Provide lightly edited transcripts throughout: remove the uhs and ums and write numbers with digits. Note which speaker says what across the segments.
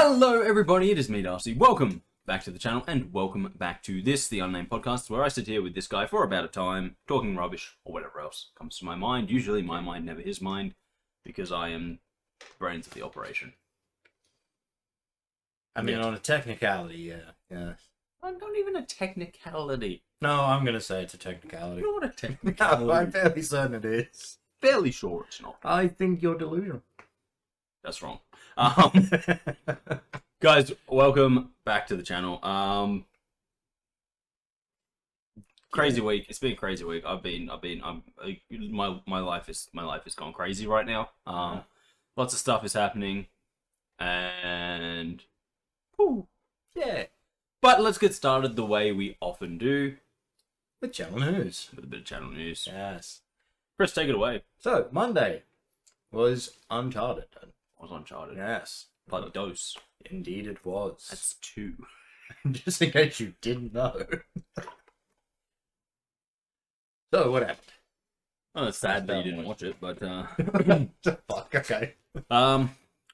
Speaker 1: Hello everybody, it is me Darcy. Welcome back to the channel and welcome back to this, the Unnamed Podcast, where I sit here with this guy for about a time, talking rubbish or whatever else comes to my mind. Usually my mind, never his mind, because I am brains of the operation.
Speaker 2: I mean, on a technicality, yeah.
Speaker 1: Not even a technicality.
Speaker 2: No, I'm gonna say it's a technicality.
Speaker 1: Not a technicality.
Speaker 2: No, I'm fairly certain it is.
Speaker 1: Fairly sure it's not.
Speaker 2: I think you're delusional.
Speaker 1: That's wrong. Guys, welcome back to the channel. Crazy week. It's been a crazy week. My life is gone crazy right now. Lots of stuff is happening, and
Speaker 2: Yeah.
Speaker 1: But let's get started the way we often do,
Speaker 2: With channel news.
Speaker 1: with a bit of channel news.
Speaker 2: Yes.
Speaker 1: Chris, take it away.
Speaker 2: So, Monday was Uncharted.
Speaker 1: Was Uncharted.
Speaker 2: Yes.
Speaker 1: Bloody dose.
Speaker 2: Indeed it was.
Speaker 1: That's 2.
Speaker 2: Just in case you didn't know. So, what happened?
Speaker 1: Oh, it's sad that you didn't watch it, but
Speaker 2: Fuck, okay.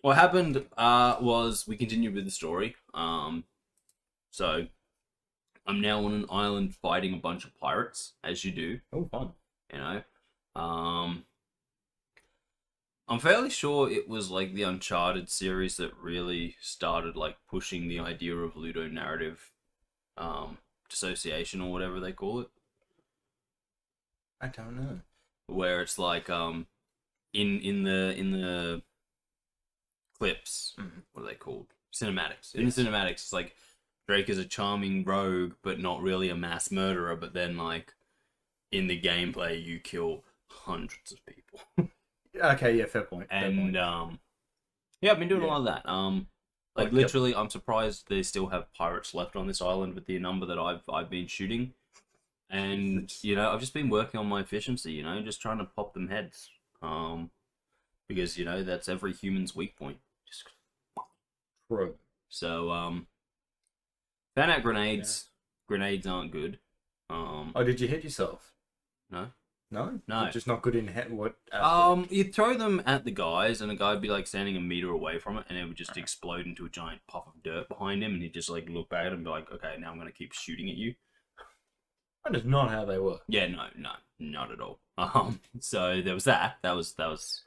Speaker 1: what happened was we continued with the story. So I'm now on an island fighting a bunch of pirates, as you do.
Speaker 2: Oh, fun.
Speaker 1: You know, I'm fairly sure it was like the Uncharted series that really started like pushing the idea of ludonarrative dissociation or whatever they call it.
Speaker 2: I don't know.
Speaker 1: Where it's like in the clips, what are they called? Cinematics. In the cinematics, it's like Drake is a charming rogue, but not really a mass murderer. But then, like in the gameplay, you kill hundreds of people.
Speaker 2: Okay, yeah, fair point.
Speaker 1: And yeah, I've been doing a lot of that. Like literally, I'm surprised they still have pirates left on this island with the number that I've been shooting. And you know, I've just been working on my efficiency. You know, just trying to pop them heads. Because you know that's every human's weak point. Just
Speaker 2: True.
Speaker 1: so found out grenades. Yeah. Grenades aren't good.
Speaker 2: Oh, did you hit yourself?
Speaker 1: No.
Speaker 2: No?
Speaker 1: No.
Speaker 2: You're just not good in what?
Speaker 1: You throw them at the guys, and a guy would be like standing a meter away from it, and it would just explode into a giant puff of dirt behind him, and he'd just like look back at him and be like, "Okay, now I'm gonna keep shooting at you."
Speaker 2: That is not how they work.
Speaker 1: Yeah, no, not at all. So there was that. That was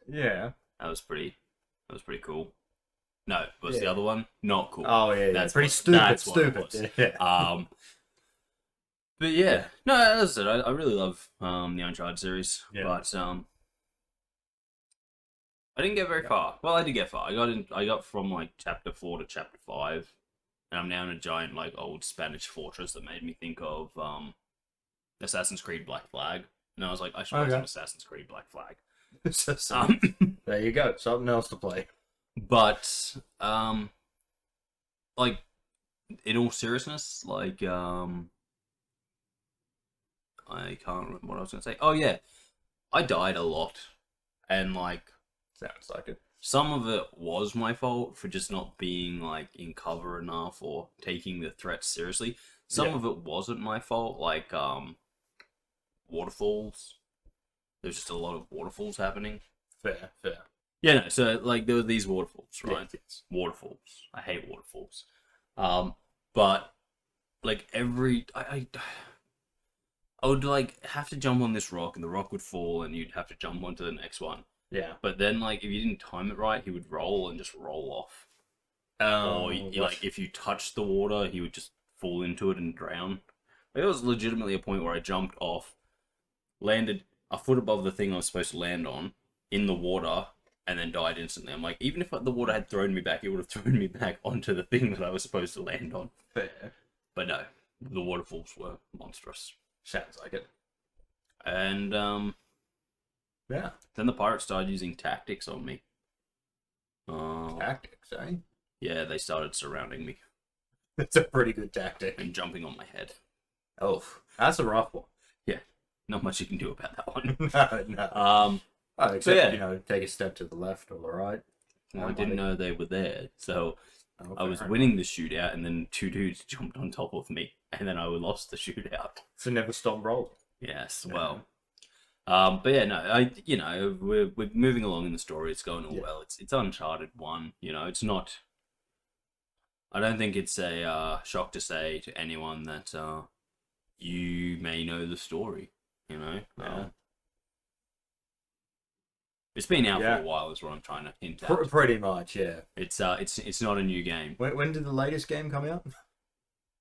Speaker 2: Yeah.
Speaker 1: that was pretty cool. No, was the other one not cool?
Speaker 2: Oh yeah,
Speaker 1: That's
Speaker 2: pretty
Speaker 1: what-
Speaker 2: stupid.
Speaker 1: that's what it
Speaker 2: Stupid.
Speaker 1: was.
Speaker 2: Yeah.
Speaker 1: But yeah, no, as I said, I really love the Uncharted series, but I didn't get very far. Well, I did get far. I got from like chapter 4 to chapter 5, and I'm now in a giant like old Spanish fortress that made me think of Assassin's Creed Black Flag, and I was like, I should play some Assassin's Creed Black Flag.
Speaker 2: There you go, something else to play.
Speaker 1: But like in all seriousness, like I can't remember what I was going to say. Oh yeah, I died a lot, and like
Speaker 2: Sounds like it.
Speaker 1: some of it was my fault for just not being like in cover enough or taking the threats seriously. Some of it wasn't my fault, like waterfalls. There's just a lot of waterfalls happening.
Speaker 2: Fair.
Speaker 1: Yeah, no, so like there were these waterfalls, right?
Speaker 2: Yes.
Speaker 1: Waterfalls. I hate waterfalls. But like I would like have to jump on this rock and the rock would fall and you'd have to jump onto the next one.
Speaker 2: Yeah.
Speaker 1: But then like if you didn't time it right, he would roll and just roll off. Or like if you touched the water, he would just fall into it and drown. There was legitimately a point where I jumped off, landed a foot above the thing I was supposed to land on in the water, and then died instantly. I'm like, even if the water had thrown me back, it would have thrown me back onto the thing that I was supposed to land on.
Speaker 2: Fair.
Speaker 1: But no, the waterfalls were monstrous.
Speaker 2: Sounds like it.
Speaker 1: And
Speaker 2: Yeah.
Speaker 1: then the pirates started using tactics on me.
Speaker 2: Tactics, eh?
Speaker 1: Yeah, they started surrounding me
Speaker 2: That's a pretty good tactic.
Speaker 1: and jumping on my head.
Speaker 2: Oh, that's a rough one.
Speaker 1: Yeah, not much you can do about that one.
Speaker 2: No. Except,
Speaker 1: yeah.
Speaker 2: you know, take a step to the left or the right.
Speaker 1: Well, I didn't know they were there, so I was
Speaker 2: fair
Speaker 1: winning the shootout, and then 2 dudes jumped on top of me, and then I lost the shootout.
Speaker 2: So never stop rolling.
Speaker 1: Yes, well, but yeah, no, we're moving along in the story. It's going all well. It's Uncharted 1. You know, it's not I don't think it's a shock to say to anyone that you may know the story. You know, it's been out for a while, is what I'm trying to hint at.
Speaker 2: Pretty much, yeah.
Speaker 1: It's not a new game.
Speaker 2: When did the latest game come out?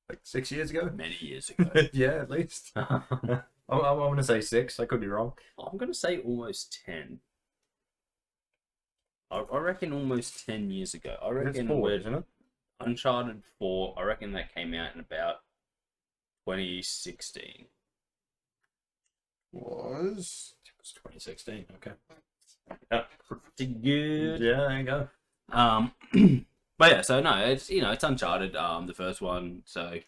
Speaker 2: Like 6 years ago?
Speaker 1: Many years ago.
Speaker 2: Yeah, at least. I'm going to say 6. I could be wrong.
Speaker 1: I'm going to say almost 10. I reckon almost 10 years ago. I reckon
Speaker 2: it's 4, isn't it?
Speaker 1: Uncharted 4, I reckon that came out in about 2016.
Speaker 2: It was 2016, okay.
Speaker 1: Pretty good.
Speaker 2: Yeah, there you go.
Speaker 1: But yeah, so no, it's it's Uncharted, the first one, so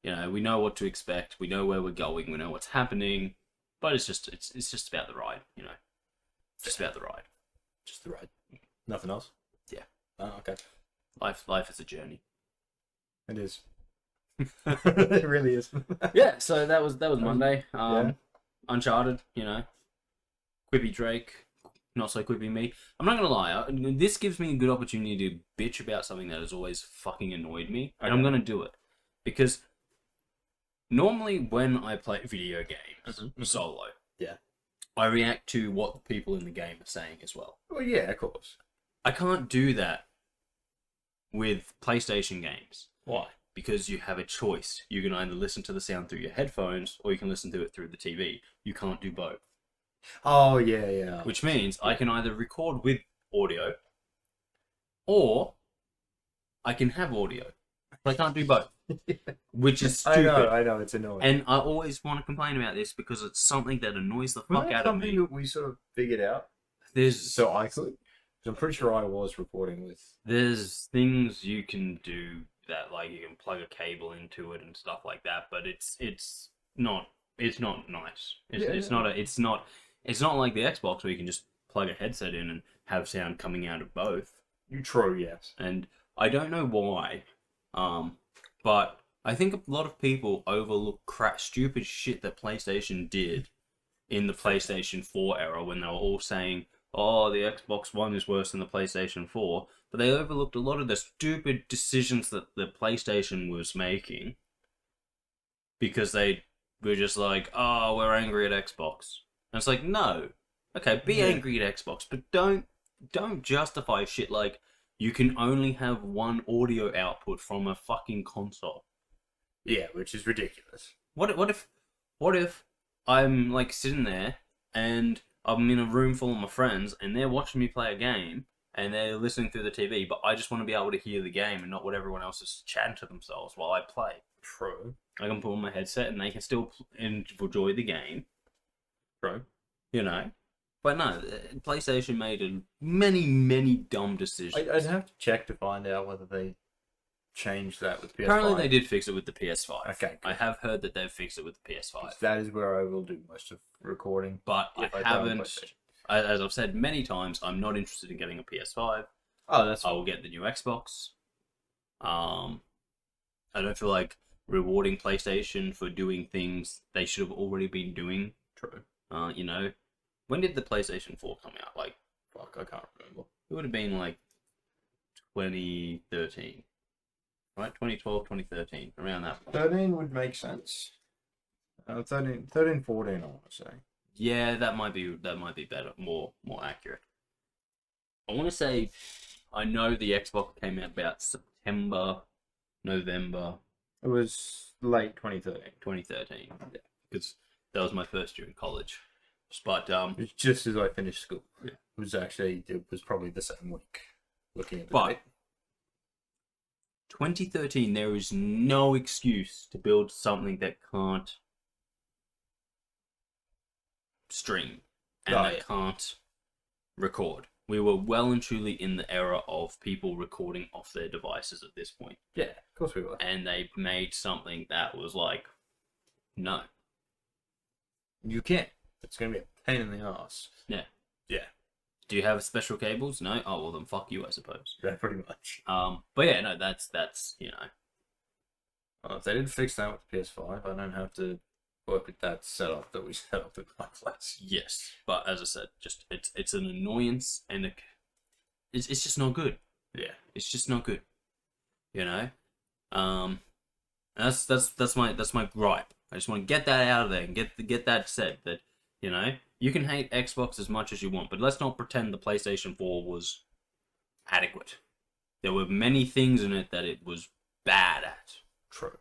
Speaker 1: we know what to expect, we know where we're going, we know what's happening, but it's just about the ride, just about the ride.
Speaker 2: Just the ride. Nothing else?
Speaker 1: Yeah.
Speaker 2: Oh, okay.
Speaker 1: Life is a journey.
Speaker 2: It is. It really is.
Speaker 1: Yeah, so that was Monday. Uncharted, Quippy Drake, not so quippy me. I'm not gonna lie, this gives me a good opportunity to bitch about something that has always fucking annoyed me, and I'm gonna do it. Because normally when I play video games solo, I react to what the people in the game are saying as well.
Speaker 2: Well, yeah, of course.
Speaker 1: I can't do that with PlayStation games.
Speaker 2: Why?
Speaker 1: Because you have a choice. You can either listen to the sound through your headphones, or you can listen to it through the TV. You can't do both.
Speaker 2: Oh, yeah.
Speaker 1: Which means I can either record with audio, or I can have audio. But I can't do both. Which is stupid.
Speaker 2: I know, it's annoying.
Speaker 1: And I always want to complain about this because it's something that annoys the fuck out of me.
Speaker 2: Something that we sort of figured out?
Speaker 1: So
Speaker 2: I could. I'm pretty sure I was recording with...
Speaker 1: There's things you can do that, like, you can plug a cable into it and stuff like that, but it's not nice. It's not like the Xbox where you can just plug a headset in and have sound coming out of both.
Speaker 2: True, yes.
Speaker 1: And I don't know why, but I think a lot of people overlook stupid shit that PlayStation did in the PlayStation 4 era when they were all saying, oh, the Xbox One is worse than the PlayStation 4, but they overlooked a lot of the stupid decisions that the PlayStation was making because they were just like, oh, we're angry at Xbox. And it's like, no. Okay, be angry at Xbox, but don't justify shit like you can only have one audio output from a fucking console.
Speaker 2: Yeah, which is ridiculous.
Speaker 1: What if I'm like sitting there and I'm in a room full of my friends and they're watching me play a game and they're listening through the TV, but I just want to be able to hear the game and not what everyone else is chatting to themselves while I play.
Speaker 2: True.
Speaker 1: I can put on my headset and they can still enjoy the game.
Speaker 2: True.
Speaker 1: But no, PlayStation made many, many dumb decisions.
Speaker 2: I'd have to check to find out whether they changed that with PS5.
Speaker 1: Apparently they did fix it with the PS5.
Speaker 2: Okay. Good.
Speaker 1: I have heard that they've fixed it with the PS5.
Speaker 2: That is where I will do most of recording.
Speaker 1: But I haven't, as I've said many times, I'm not interested in getting a PS5.
Speaker 2: Oh, that's fine.
Speaker 1: I will get the new Xbox. I don't feel like rewarding PlayStation for doing things they should have already been doing.
Speaker 2: True.
Speaker 1: When did the PlayStation 4 come out? Like,
Speaker 2: fuck, I can't remember.
Speaker 1: It would have been like 2013. Right? 2012, 2013. Around that point.
Speaker 2: 13 would make sense. 13, 14, I want to say.
Speaker 1: Yeah, that might be better, more accurate. I want to say, I know the Xbox came out about September, November.
Speaker 2: It was late 2013.
Speaker 1: 2013. Yeah, because that was my first year in college. But
Speaker 2: it was just as I finished school.
Speaker 1: Yeah.
Speaker 2: It was probably the same week. Looking at the date.
Speaker 1: 2013, there is no excuse to build something that can't stream and can't record. We were well and truly in the era of people recording off their devices at this point.
Speaker 2: Yeah, of course we were.
Speaker 1: And they made something that was like, no.
Speaker 2: You can't. It's going to be a pain in the ass.
Speaker 1: Yeah.
Speaker 2: Yeah.
Speaker 1: Do you have special cables? No? Oh, well then fuck you, I suppose.
Speaker 2: Yeah, pretty much.
Speaker 1: But yeah, no, that's
Speaker 2: if they did fix that with the PS5, I don't have to work with that setup that we set up with my class.
Speaker 1: Yes, but as I said, just it's an annoyance and it's just not good.
Speaker 2: Yeah.
Speaker 1: It's just not good. That's my gripe. I just want to get that out of there and get that said that, you know, you can hate Xbox as much as you want, but let's not pretend the PlayStation 4 was adequate. There were many things in it that it was bad at.
Speaker 2: True.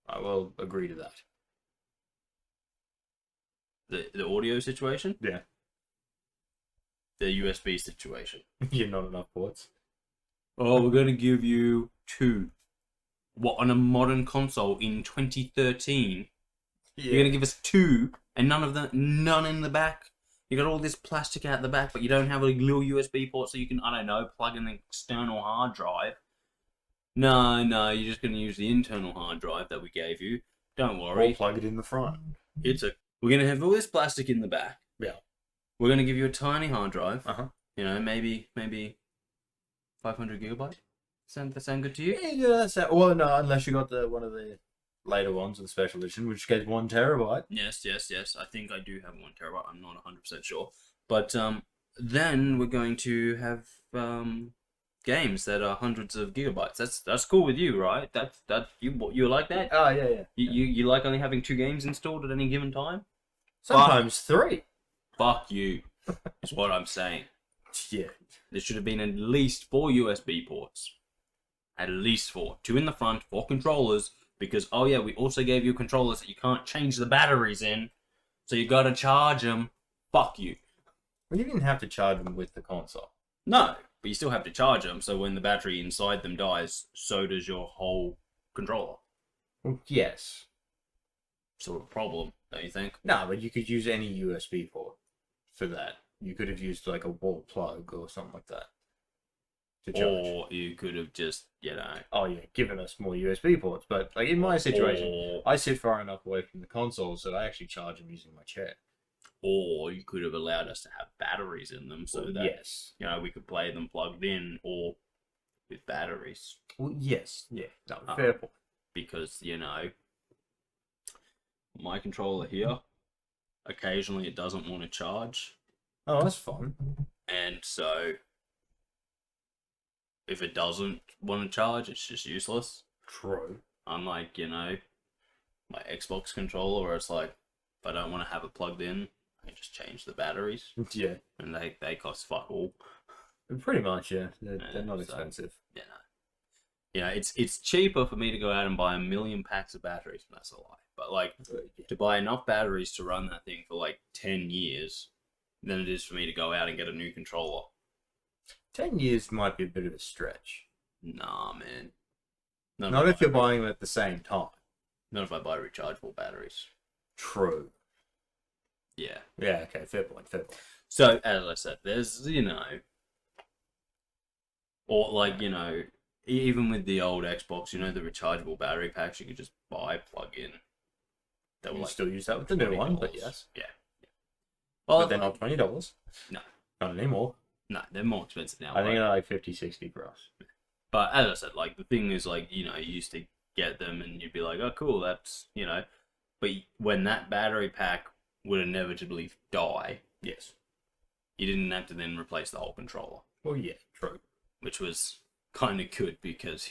Speaker 2: I will agree to that.
Speaker 1: The audio situation?
Speaker 2: Yeah.
Speaker 1: The USB situation.
Speaker 2: You're not enough ports.
Speaker 1: Oh, we're gonna give you 2. What, on a modern console in 2013?
Speaker 2: Yeah.
Speaker 1: You're gonna give us 2 and none in the back? You got all this plastic out the back, but you don't have a little USB port so you can, I don't know, plug in an external hard drive. No, you're just gonna use the internal hard drive that we gave you. Don't worry.
Speaker 2: Or plug it in the front.
Speaker 1: We're gonna have all this plastic in the back.
Speaker 2: Yeah.
Speaker 1: We're gonna give you a tiny hard drive.
Speaker 2: Uh-huh.
Speaker 1: Maybe 500 gigabytes. That sound good to you?
Speaker 2: Yeah, that's that. Well, no, unless you got one of the later ones, the special edition, which gets 1 terabyte.
Speaker 1: Yes. I think I do have 1 terabyte. I'm not 100% sure. But then we're going to have games that are hundreds of gigabytes. That's cool with you, right? You like that?
Speaker 2: Oh, yeah.
Speaker 1: You like only having 2 games installed at any given time?
Speaker 2: Sometimes 3.
Speaker 1: Fuck you. Is what I'm saying.
Speaker 2: Yeah.
Speaker 1: There should have been at least 4 USB ports. At least 4. 2 in the front, 4 controllers. Because, oh yeah, we also gave you controllers that you can't change the batteries in. So you gotta charge them. Fuck you.
Speaker 2: Well, you didn't have to charge them with the console.
Speaker 1: No, but you still have to charge them. So when the battery inside them dies, so does your whole controller.
Speaker 2: Well, yes.
Speaker 1: Sort of problem, don't you think?
Speaker 2: No, but you could use any USB port for that. You could have used like a wall plug or something like that. To charge.
Speaker 1: Or you could have just,
Speaker 2: Oh yeah, given us more USB ports. But like in my situation, I sit far enough away from the console, so I actually charge them using my chair.
Speaker 1: Or you could have allowed us to have batteries in them so that
Speaker 2: yes,
Speaker 1: we could play them plugged in or with batteries.
Speaker 2: Well, yes, yeah, no, fair point.
Speaker 1: Because my controller here, occasionally it doesn't want to charge.
Speaker 2: Oh, that's fun.
Speaker 1: And so if it doesn't want to charge, it's just useless.
Speaker 2: True.
Speaker 1: Unlike, my Xbox controller where it's like, if I don't want to have it plugged in, I just change the batteries.
Speaker 2: Yeah.
Speaker 1: And they cost fuck all.
Speaker 2: Pretty much, yeah. They're not expensive.
Speaker 1: Yeah. It's cheaper for me to go out and buy 1 million packs of batteries, and that's a lie. But to buy enough batteries to run that thing for 10 years than it is for me to go out and get a new controller.
Speaker 2: 10 years might be a bit of a stretch.
Speaker 1: Nah, man.
Speaker 2: Not if you're buying them at the same time.
Speaker 1: Not if I buy rechargeable batteries.
Speaker 2: True.
Speaker 1: Yeah.
Speaker 2: Yeah, okay, fair point.
Speaker 1: So, as I said, there's, or even with the old Xbox, the rechargeable battery packs you could just buy, plug in.
Speaker 2: They will still use that with the new one, but yes.
Speaker 1: Yeah.
Speaker 2: Well, but they're not $20.
Speaker 1: No.
Speaker 2: Not anymore.
Speaker 1: No, they're more expensive now.
Speaker 2: I think they're like 50, 60 for us.
Speaker 1: But as I said, the thing is, you used to get them and you'd be like, oh, cool, that's, But when that battery pack would inevitably die,
Speaker 2: yes,
Speaker 1: you didn't have to then replace the whole controller.
Speaker 2: Well, yeah, true.
Speaker 1: Which was kind of good because,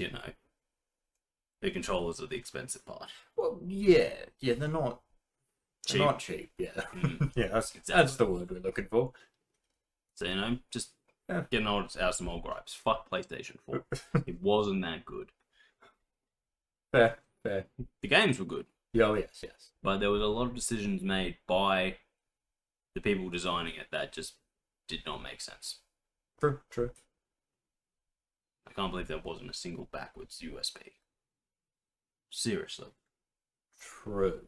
Speaker 1: the controllers are the expensive part.
Speaker 2: Well, yeah, they're not cheap. They're not cheap, yeah. Yeah, that's the word we're looking for.
Speaker 1: So, just getting out some old gripes. Fuck PlayStation 4. It wasn't that good.
Speaker 2: Fair.
Speaker 1: The games were good.
Speaker 2: Oh, yes.
Speaker 1: But there was a lot of decisions made by the people designing it that just did not make sense.
Speaker 2: True.
Speaker 1: I can't believe there wasn't a single backwards USB. Seriously.
Speaker 2: True.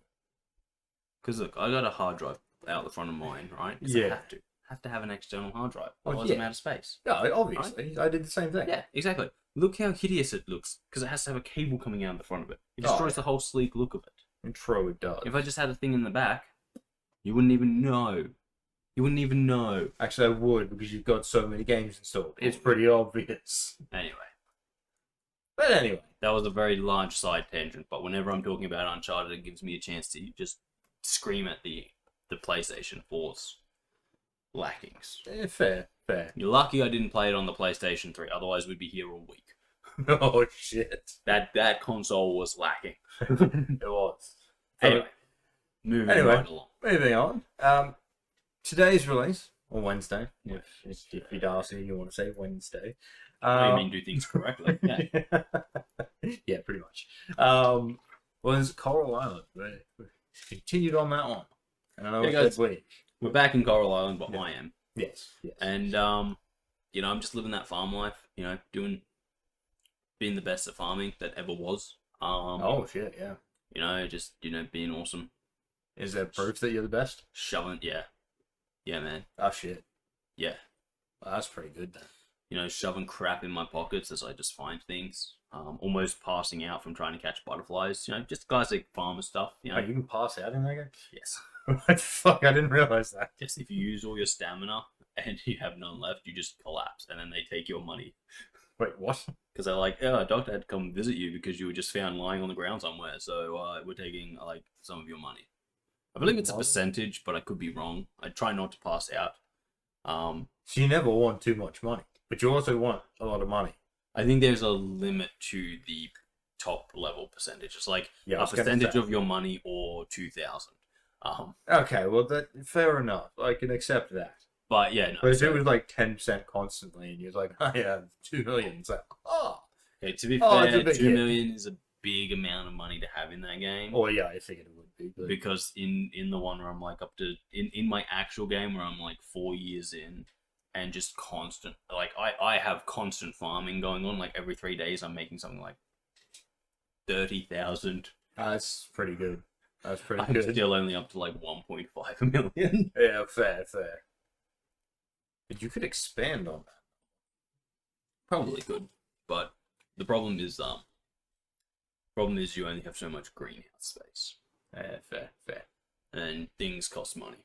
Speaker 1: Because look, I got a hard drive out the front of mine, right?
Speaker 2: Yeah.
Speaker 1: I have to have an external hard drive. Otherwise I'm out of space.
Speaker 2: Yeah, obviously. Right? I did the same thing.
Speaker 1: Yeah, exactly. Look how hideous it looks, because it has to have a cable coming out the front of it. It destroys the whole sleek look of it.
Speaker 2: And true, it does.
Speaker 1: If I just had a thing in the back, you wouldn't even know.
Speaker 2: Actually, I would, because you've got so many games installed. It's pretty obvious.
Speaker 1: Anyway, that was a very large side tangent, but whenever I'm talking about Uncharted, it gives me a chance to just scream at the PlayStation 4's lackings.
Speaker 2: Fair.
Speaker 1: You're lucky I didn't play it on the PlayStation 3, otherwise we'd be here all week.
Speaker 2: Oh shit!
Speaker 1: That console was lacking.
Speaker 2: It was.
Speaker 1: Anyway, moving right along.
Speaker 2: Moving on. Today's release on Wednesday. If you're Darcy, you want to say Wednesday.
Speaker 1: I mean, do things correctly. Yeah.
Speaker 2: Yeah, pretty much. Was Coral Island. We continued on that one. And I know it's week.
Speaker 1: We're back in Coral Island, but I am.
Speaker 2: Yes.
Speaker 1: And you know, I'm just living that farm life. You know, being the best at farming that ever was.
Speaker 2: Oh shit! Yeah.
Speaker 1: You know, just being awesome.
Speaker 2: Is there proof that you're the best?
Speaker 1: Shoving, yeah, man.
Speaker 2: Oh shit!
Speaker 1: Yeah.
Speaker 2: Well, that's pretty good then.
Speaker 1: You know, shoving crap in my pockets as I just find things. Almost passing out from trying to catch butterflies. You know, just classic farmer stuff. You know,
Speaker 2: Oh, you can pass out in that game?
Speaker 1: yes.
Speaker 2: What the fuck? I didn't realize that.
Speaker 1: Just if you use all your stamina and you have none left, you just collapse, and then they take your money.
Speaker 2: Wait, what?
Speaker 1: Because they're like, oh, a doctor had to come visit you because you were just found lying on the ground somewhere, so we're taking like some of your money. I believe it's a percentage, but I could be wrong. I try not to pass out.
Speaker 2: So you never want too much money, but you also want a lot of money.
Speaker 1: I think there's a limit to the top level percentage. It's like a percentage of your money or 2,000.
Speaker 2: Okay, well, fair enough. I can accept that.
Speaker 1: But yeah, no.
Speaker 2: But if it was like 10% constantly, and you're like, I have 2 million, it's like, oh.
Speaker 1: Okay, to be fair, 2 million is a big amount of money to have in that game.
Speaker 2: Oh yeah, I figured it would be. But...
Speaker 1: Because in the one where I'm like up to in my actual game where I'm like 4 years in, and just constant, like I have constant farming going on. Like every 3 days, I'm making something like 30,000.
Speaker 2: That's pretty good. That's pretty
Speaker 1: I'm
Speaker 2: good.
Speaker 1: still only up to like 1.5 million.
Speaker 2: Yeah, fair. But you could expand on that.
Speaker 1: Probably could, but the problem is you only have so much greenhouse space.
Speaker 2: Fair.
Speaker 1: And things cost money.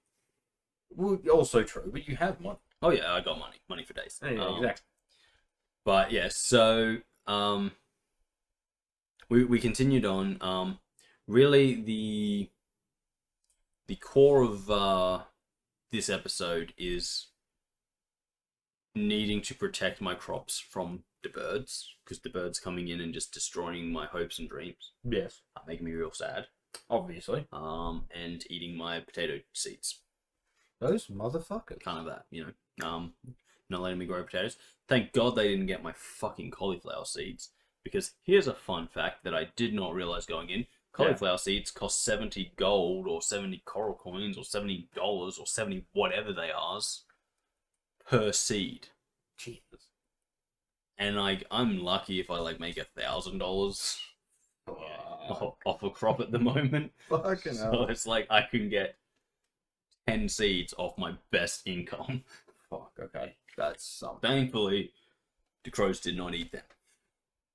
Speaker 2: Well, also true, but you have money.
Speaker 1: Oh yeah, I got money for days.
Speaker 2: Yeah, exactly.
Speaker 1: But yeah, so we continued on. Really, the core of this episode is needing to protect my crops from the birds, because the birds coming in and just destroying my hopes and dreams.
Speaker 2: Yes.
Speaker 1: Making me real sad.
Speaker 2: Obviously.
Speaker 1: And eating my potato seeds.
Speaker 2: Those motherfuckers.
Speaker 1: Kind of that, you know. Not letting me grow potatoes. Thank God they didn't get my fucking cauliflower seeds. Because here's a fun fact that I did not realize going in. Cauliflower seeds cost 70 gold, or 70 coral coins, or $70, or 70 whatever they are, per seed.
Speaker 2: Jesus.
Speaker 1: And I'm lucky if I like make $1,000 off a crop at the moment.
Speaker 2: Fucking hell.
Speaker 1: So it's like I can get 10 seeds off my best income.
Speaker 2: Fuck, okay. That's something.
Speaker 1: Thankfully, the crows did not eat them.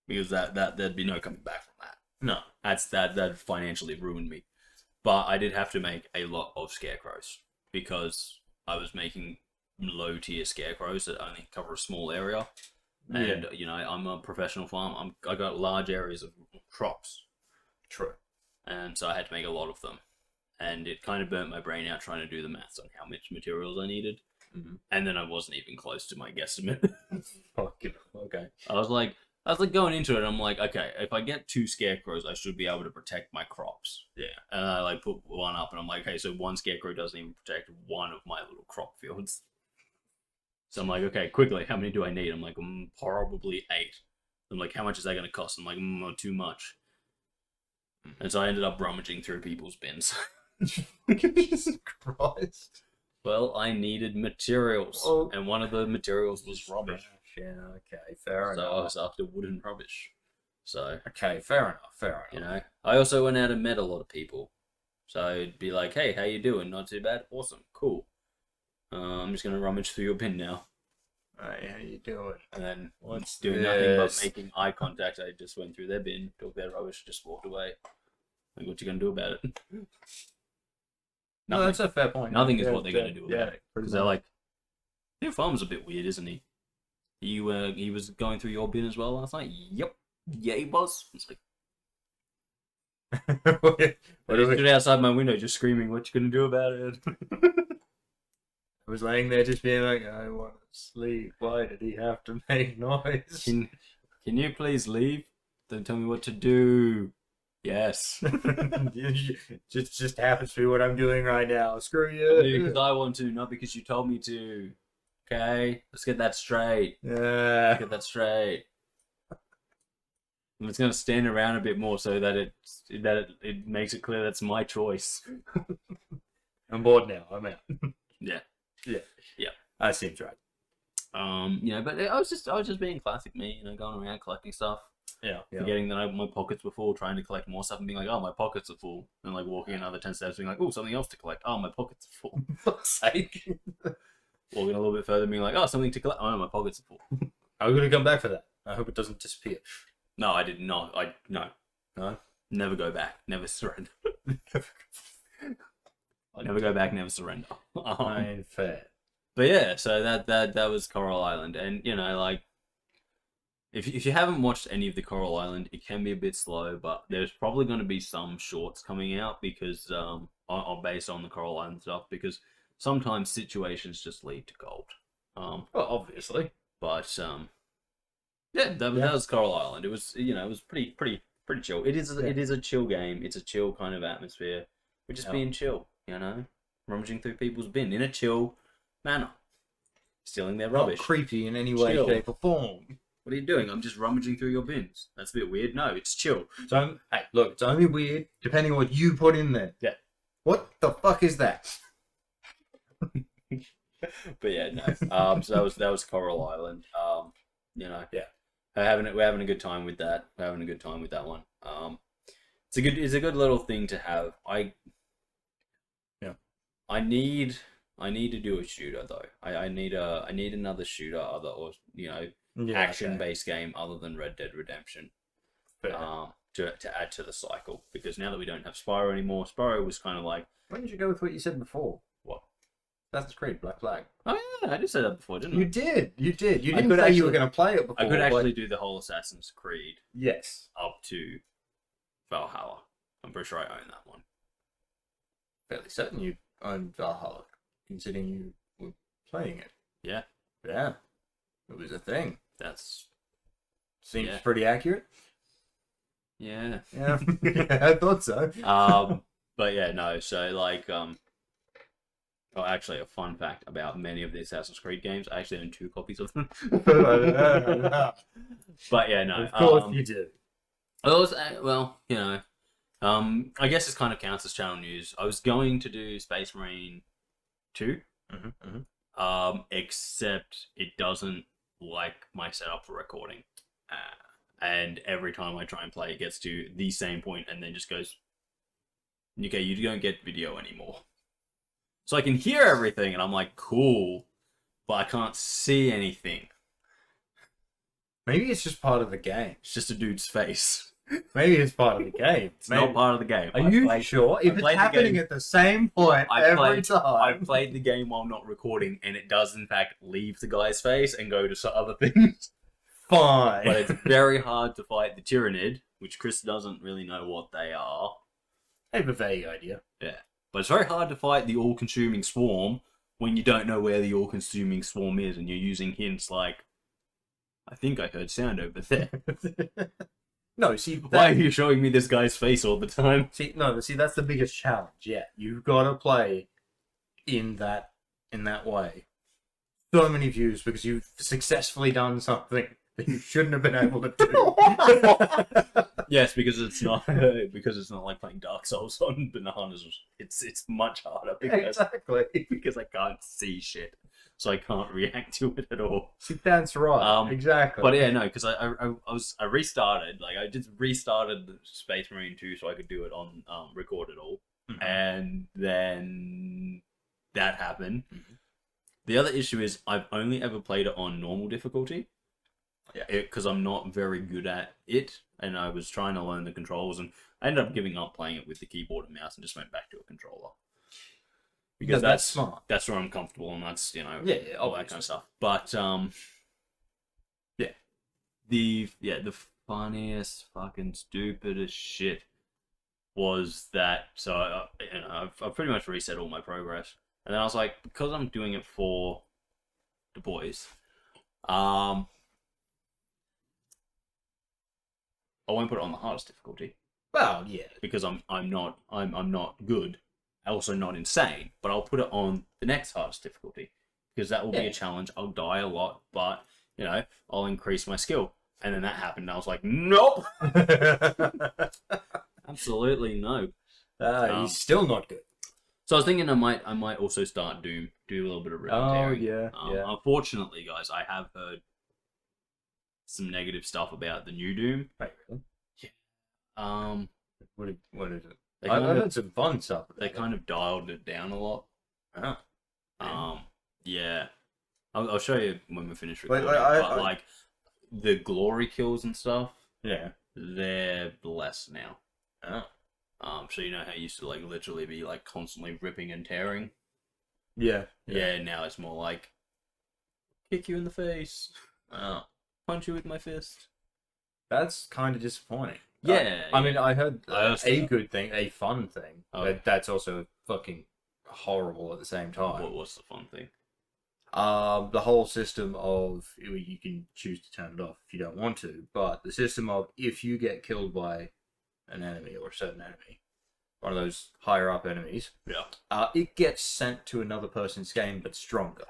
Speaker 1: Because there'd be no coming back from that.
Speaker 2: No.
Speaker 1: That financially ruined me. But I did have to make a lot of scarecrows. Because I was making low tier scarecrows that only cover a small area. And, you know, I'm a professional farmer. I got large areas of crops.
Speaker 2: True.
Speaker 1: And so I had to make a lot of them. And it kind of burnt my brain out trying to do the maths on how much materials I needed.
Speaker 2: Mm-hmm.
Speaker 1: And then I wasn't even close to my guesstimate.
Speaker 2: Fucking okay.
Speaker 1: I was like going into it, I'm like, okay, if I get 2 scarecrows, I should be able to protect my crops.
Speaker 2: Yeah.
Speaker 1: And I like put one up and I'm like, okay, so 1 scarecrow doesn't even protect one of my little crop fields. So I'm like, okay, quickly, how many do I need? I'm like, probably 8. I'm like, how much is that going to cost? I'm like, not too much. And so I ended up rummaging through people's bins.
Speaker 2: Jesus Christ.
Speaker 1: Well, I needed materials, and one of the materials was rubbish.
Speaker 2: Yeah, okay, fair enough.
Speaker 1: So I was after wooden rubbish. So
Speaker 2: okay, fair enough.
Speaker 1: You know, I also went out and met a lot of people. So it'd be like, hey, how you doing? Not too bad. Awesome, cool. I'm just gonna rummage through your bin now.
Speaker 2: Hey, how you doing?
Speaker 1: And then doing nothing but making eye contact. I just went through their bin, took their rubbish, just walked away. Like, what you gonna do about it?
Speaker 2: No, that's a fair point.
Speaker 1: Nothing is what they're gonna do about it.
Speaker 2: Because
Speaker 1: they're like, your farm's a bit weird, isn't he? He was going through your bin as well last night? Yep. Yeah, he was. It's like, I stood outside my window just screaming, what you gonna do about it?
Speaker 2: I was laying there just being like, I want to sleep. Why did he have to make noise?
Speaker 1: Can you please leave? Don't tell me what to do. Yes.
Speaker 2: just happens to be what I'm doing right now. Screw you.
Speaker 1: Because I want to, not because you told me to. Okay? Let's get that straight.
Speaker 2: Yeah.
Speaker 1: Get that straight. I'm just gonna stand around a bit more so that it makes it clear that's my choice.
Speaker 2: I'm bored now. I'm out.
Speaker 1: Yeah.
Speaker 2: That seems right.
Speaker 1: But I was just being classic me, going around collecting stuff.
Speaker 2: Yeah.
Speaker 1: Forgetting that my pockets were full, trying to collect more stuff and being like, oh, my pockets are full. And like walking another 10 steps being like, oh, something else to collect. Oh, my pockets are full.
Speaker 2: Fuck's sake.
Speaker 1: Walking a little bit further being like, oh, something to collect. Oh, no, my pockets are full.
Speaker 2: I'm going to come back for that. I hope it doesn't disappear.
Speaker 1: No, I did not. No.
Speaker 2: No?
Speaker 1: Never go back. Never surrender. Never go back, never surrender.
Speaker 2: Fine, fair.
Speaker 1: But yeah, so that was Coral Island. And, if you haven't watched any of the Coral Island, it can be a bit slow, but there's probably going to be some shorts coming out because based on the Coral Island stuff, because sometimes situations just lead to gold.
Speaker 2: Well, obviously.
Speaker 1: But that was Coral Island. It was it was pretty chill. It is a chill game. It's a chill kind of atmosphere. We're just being chill, rummaging through people's bin in a chill manner, stealing their rubbish.
Speaker 2: Not creepy in any way, shape, or form.
Speaker 1: What are you doing? I'm just rummaging through your bins. That's a bit weird. No, it's chill.
Speaker 2: So, hey, look, it's only weird depending on what you put in there.
Speaker 1: Yeah.
Speaker 2: What the fuck is that?
Speaker 1: But yeah, no. So that was Coral Island. Yeah. We're having a good time with that. We're having a good time with that one. It's a good little thing to have. I need to do a shooter though. I need another shooter action-based game other than Red Dead Redemption. To add to the cycle, because now that we don't have Spyro anymore, Spyro was kind of like.
Speaker 2: Why didn't you go with what you said before?
Speaker 1: What?
Speaker 2: Assassin's Creed Black Flag.
Speaker 1: Oh yeah, I did say that before, didn't I?
Speaker 2: You did. You didn't say you were going to play it before.
Speaker 1: I could actually do the whole Assassin's Creed.
Speaker 2: Yes.
Speaker 1: Up to Valhalla. I'm pretty sure I own that one.
Speaker 2: Fairly certain you owned Valhalla, considering you were playing it.
Speaker 1: Yeah.
Speaker 2: Yeah. It was a thing. Seems pretty accurate.
Speaker 1: Yeah.
Speaker 2: Yeah. I thought so.
Speaker 1: But yeah, no. So actually, a fun fact about many of the Assassin's Creed games, I actually own 2 copies of them. But yeah, no.
Speaker 2: Of course you do.
Speaker 1: I guess this kind of counts as channel news. I was going to do Space Marine 2, except it doesn't like my setup for recording. And every time I try and play, it gets to the same point and then just goes, okay, you don't get video anymore. So I can hear everything, and I'm like, cool, but I can't see anything.
Speaker 2: Maybe it's just part of the game.
Speaker 1: It's just a dude's face.
Speaker 2: Maybe it's part of the game.
Speaker 1: It's not part of the game.
Speaker 2: Are you sure? If it's happening at the same point every time.
Speaker 1: I've played the game while not recording, and it does, in fact, leave the guy's face and go to other things.
Speaker 2: Fine.
Speaker 1: But it's very hard to fight the Tyranid, which Kris doesn't really know what they are.
Speaker 2: I have a vague idea.
Speaker 1: Yeah. But it's very hard to fight the all-consuming swarm when you don't know where the all-consuming swarm is, and you're using hints like, I think I heard sound over there.
Speaker 2: No, see...
Speaker 1: Why are you showing me this guy's face all the time?
Speaker 2: See, that's the biggest challenge, yeah. You've got to play in that way. So many views because you've successfully done something that you shouldn't have been able to do.
Speaker 1: Yes, because it's not like playing Dark Souls on bananas. It's much harder because I can't see shit, so I can't react to it at all.
Speaker 2: See, that's right. Exactly.
Speaker 1: But yeah, no, because I restarted. Like I just restarted the Space Marine 2 so I could do it on record it all, and then that happened. The other issue is I've only ever played it on normal difficulty. Yeah, because I'm not very good at it, and I was trying to learn the controls, and I ended up giving up playing it with the keyboard and mouse and just went back to a controller. Because that's
Speaker 2: smart.
Speaker 1: That's where I'm comfortable, and that's all that kind of stuff. But the funniest, fucking stupidest shit was that. So I've pretty much reset all my progress, and then I was like, because I'm doing it for the boys, I won't put it on the hardest difficulty
Speaker 2: Well, yeah.
Speaker 1: because I'm not good, also not insane. But I'll put it on the next hardest difficulty because that will be a challenge. I'll die a lot, but I'll increase my skill. And then that happened, and I was like, nope, absolutely no.
Speaker 2: He's still not good.
Speaker 1: So I was thinking I might also start Doom, do a little bit of rip and tearing.
Speaker 2: Yeah.
Speaker 1: Unfortunately, guys, I have heard some negative stuff about the new Doom.
Speaker 2: Wait, really?
Speaker 1: Yeah.
Speaker 2: What is it? I've heard some fun stuff.
Speaker 1: They kind of dialed it down a lot.
Speaker 2: Oh.
Speaker 1: Yeah. I'll show you when we finish
Speaker 2: Wait,
Speaker 1: recording. Like the glory kills and stuff.
Speaker 2: Yeah.
Speaker 1: They're less now.
Speaker 2: Oh.
Speaker 1: So you know how it used to like literally be like constantly ripping and tearing?
Speaker 2: Yeah.
Speaker 1: Yeah, now it's more like kick you in the face.
Speaker 2: Oh.
Speaker 1: Punch you with my fist.
Speaker 2: That's kind of disappointing.
Speaker 1: Yeah.
Speaker 2: I mean, I heard
Speaker 1: a
Speaker 2: good thing, a fun thing, but that's also fucking horrible at the same time.
Speaker 1: What's the fun thing?
Speaker 2: The whole system of you can choose to turn it off if you don't want to, but the system of if you get killed by an enemy or a certain enemy, one of those higher up enemies, it gets sent to another person's game but stronger,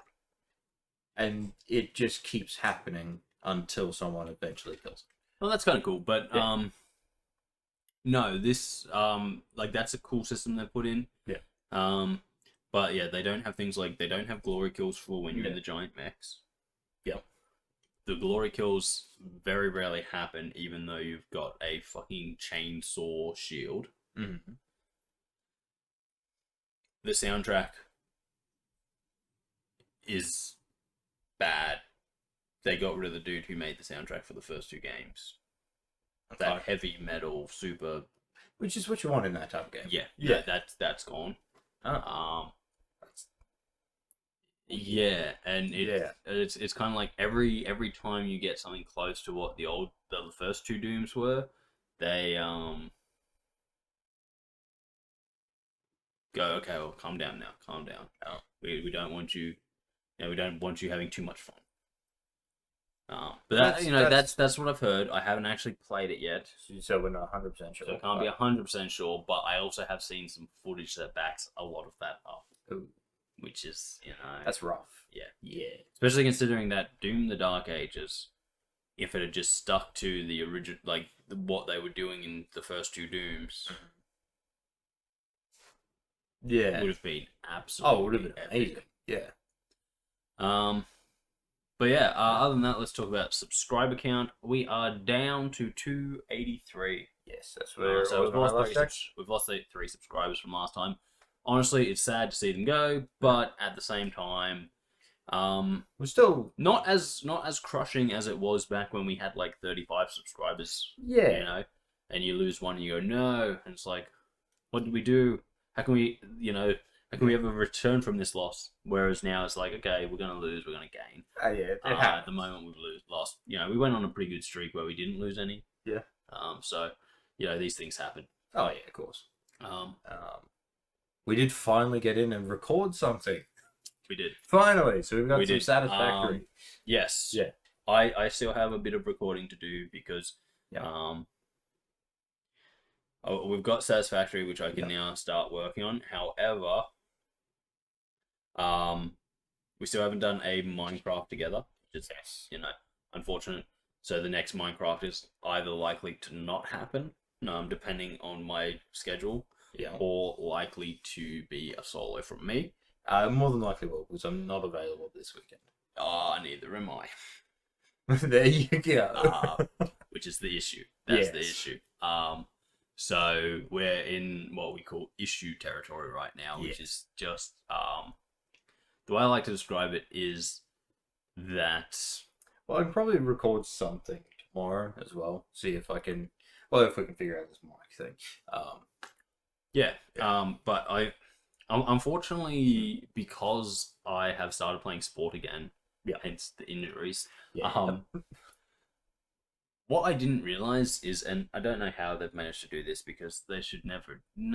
Speaker 2: and it just keeps happening until someone eventually kills it.
Speaker 1: Well, that's kind of cool, but no, this like that's a cool system they put in.
Speaker 2: Yeah.
Speaker 1: But yeah, they don't have things like they don't have glory kills for when you're in the giant mechs.
Speaker 2: Yep.
Speaker 1: The glory kills very rarely happen, even though you've got a fucking chainsaw shield.
Speaker 2: Mm-hmm.
Speaker 1: The soundtrack is bad. They got rid of the dude who made the soundtrack for the first two games. That heavy metal, super...
Speaker 2: Which is what you want in that type of game.
Speaker 1: Yeah. That's gone.
Speaker 2: Oh.
Speaker 1: Yeah, and it's kind of like every time you get something close to what the first two Dooms were, they go, okay, well, calm down now, calm down.
Speaker 2: Oh.
Speaker 1: We don't want you, we don't want you having too much fun. But that's what I've heard. I haven't actually played it yet,
Speaker 2: so we're not 100% sure.
Speaker 1: So I can't be 100% sure. But I also have seen some footage that backs a lot of that up.
Speaker 2: Ooh.
Speaker 1: Which is,
Speaker 2: that's rough.
Speaker 1: Yeah. Especially considering that Doom: The Dark Ages, if it had just stuck to the original, like what they were doing in the first two Dooms, would have been absolutely.
Speaker 2: Oh, would have been amazing. Yeah.
Speaker 1: But yeah, other than that, let's talk about subscriber count. We are down to 283.
Speaker 2: Yes, that's where
Speaker 1: so we've lost 3 subscribers from last time. Honestly, it's sad to see them go, but at the same time,
Speaker 2: we're still
Speaker 1: not as crushing as it was back when we had like 35 subscribers.
Speaker 2: Yeah.
Speaker 1: And you lose one and you go, no, and it's like, what did we do? How can we, how can we ever return from this loss? Whereas now it's like, okay, we're gonna lose, we're gonna gain. At the moment we've lost. We went on a pretty good streak where we didn't lose any.
Speaker 2: Yeah.
Speaker 1: So, these things happen.
Speaker 2: Oh yeah, of course. We did finally get in and record something.
Speaker 1: We did.
Speaker 2: Finally, so we've got some satisfactory.
Speaker 1: Yes. Yeah. I still have a bit of recording to do because we've got satisfactory, which I can now start working on. However, we still haven't done a Minecraft together, which is unfortunate. So the next Minecraft is either likely to not happen, depending on my schedule, or likely to be a solo from me.
Speaker 2: More than likely will, because I'm not available this weekend.
Speaker 1: Neither am I.
Speaker 2: There you go.
Speaker 1: Which is the issue. That's the issue. So we're in what we call issue territory right now, which is just the way I like to describe it is that.
Speaker 2: Well, I can probably record something tomorrow as well. See if I can. Well, if we can figure out this mic thing.
Speaker 1: But I unfortunately, because I have started playing sport again, hence the injuries. What I didn't realize is, and I don't know how they've managed to do this because they should never in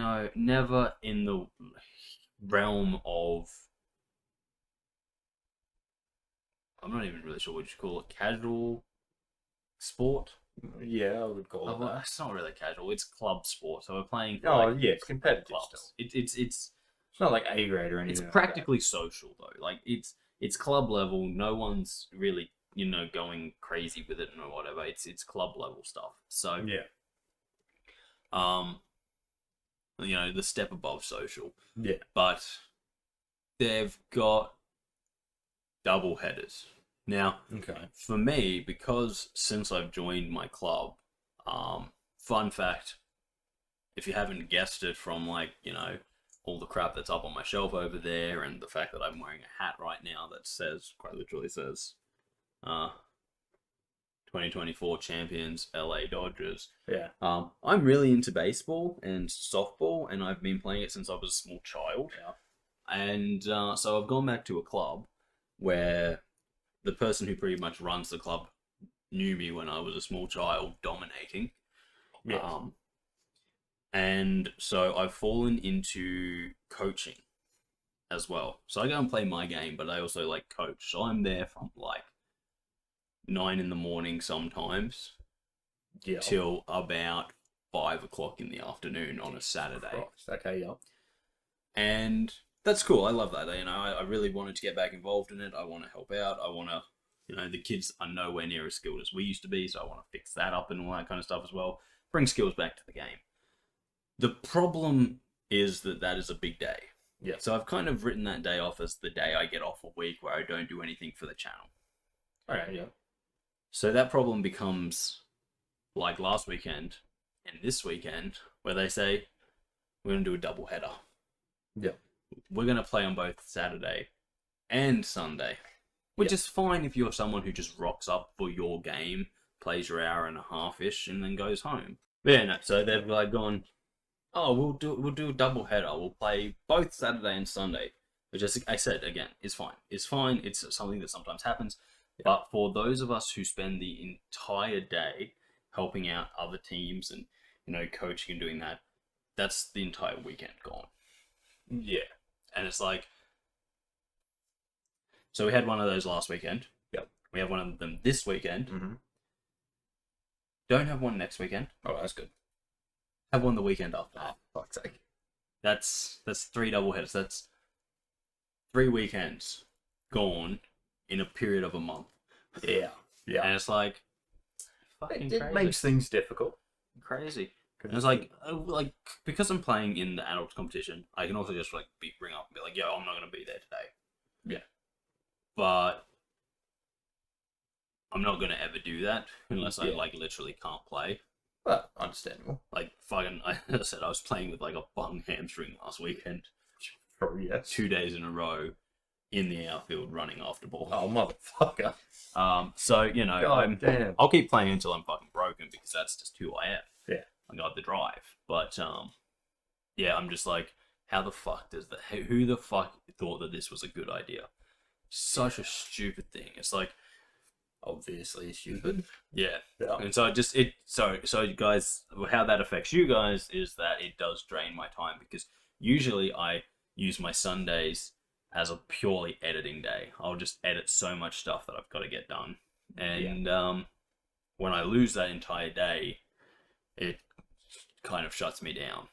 Speaker 1: the realm of, I'm not even really sure what you call it, casual sport,
Speaker 2: Yeah, I would call it
Speaker 1: Well,
Speaker 2: that.
Speaker 1: it's not really casual. It's club sport, so we're playing for
Speaker 2: Oh,
Speaker 1: like
Speaker 2: yeah, it's competitive
Speaker 1: clubs.
Speaker 2: still.
Speaker 1: It's
Speaker 2: It's not like A grade or anything.
Speaker 1: it's practically social though. Like it's club level. No one's really going crazy with it or whatever. It's club level stuff. So
Speaker 2: Yeah.
Speaker 1: um the step above social.
Speaker 2: Yeah.
Speaker 1: But they've got double headers now.
Speaker 2: Okay.
Speaker 1: For me, because since I've joined my club, fun fact, if you haven't guessed it from all the crap that's up on my shelf over there and the fact that I'm wearing a hat right now that quite literally says 2024 champions LA Dodgers.
Speaker 2: Yeah.
Speaker 1: I'm really into baseball and softball, and I've been playing it since I was a small child.
Speaker 2: Yeah.
Speaker 1: And so I've gone back to a club where the person who pretty much runs the club knew me when I was a small child, dominating.
Speaker 2: Yeah.
Speaker 1: And so I've fallen into coaching as well. So I go and play my game, but I also coach. So I'm there from 9 a.m. sometimes till about 5 o'clock in the afternoon on a Saturday.
Speaker 2: Christ. Okay, yeah.
Speaker 1: And that's cool. I love that. I really wanted to get back involved in it. I want to help out. I want to, the kids are nowhere near as skilled as we used to be, so I want to fix that up and all that kind of stuff as well. Bring skills back to the game. The problem is that is a big day.
Speaker 2: Yeah.
Speaker 1: So I've kind of written that day off as the day I get off a week where I don't do anything for the channel.
Speaker 2: Okay, yeah.
Speaker 1: So that problem becomes like last weekend and this weekend where they say, we're going to do a double header.
Speaker 2: Yeah.
Speaker 1: We're going to play on both Saturday and Sunday, which is fine if you're someone who just rocks up for your game, plays your hour and a half-ish, and then goes home. But yeah, no, so they've gone, oh, we'll do a double header. We'll play both Saturday and Sunday, which, as I said again, is fine. It's fine. It's something that sometimes happens. Yeah. But for those of us who spend the entire day helping out other teams and coaching and doing that, that's the entire weekend gone.
Speaker 2: Yeah.
Speaker 1: And it's so we had one of those last weekend.
Speaker 2: Yep.
Speaker 1: We have one of them this weekend.
Speaker 2: Mm-hmm.
Speaker 1: Don't have one next weekend.
Speaker 2: Oh, that's good.
Speaker 1: Have one the weekend after that.
Speaker 2: Fuck's sake.
Speaker 1: That's 3 double headers. That's 3 weekends gone in a period of a month.
Speaker 2: Yeah. Yeah.
Speaker 1: And it's fucking
Speaker 2: it
Speaker 1: crazy.
Speaker 2: makes things difficult.
Speaker 1: Crazy. And it's because I'm playing in the adult competition, I can also just bring up and be like, yo, I'm not gonna be there today.
Speaker 2: Yeah.
Speaker 1: But I'm not gonna ever do that unless I literally can't play.
Speaker 2: But understandable.
Speaker 1: I said I was playing with a bung hamstring last weekend.
Speaker 2: Probably, yes.
Speaker 1: 2 days in a row in the outfield running after ball.
Speaker 2: Oh, motherfucker.
Speaker 1: So
Speaker 2: God damn.
Speaker 1: I'll keep playing until I'm fucking broken because that's just who I am.
Speaker 2: Yeah.
Speaker 1: I got the drive. But yeah, I'm just how the fuck who the fuck thought that this was a good idea? Such a stupid thing. It's
Speaker 2: obviously stupid.
Speaker 1: Yeah.
Speaker 2: Yeah.
Speaker 1: And so so you guys, how that affects you guys is that it does drain my time because usually I use my Sundays as a purely editing day. I'll just edit so much stuff that I've got to get done. And when I lose that entire day, it kind of shuts me down.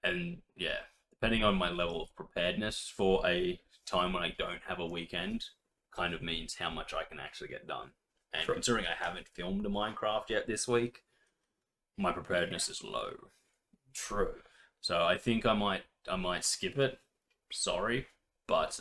Speaker 1: And yeah, depending on my level of preparedness for a time when I don't have a weekend, kind of means how much I can actually get done. And considering I haven't filmed a Minecraft yet this week, my preparedness is low.
Speaker 2: True.
Speaker 1: So I think I might skip it. Sorry, but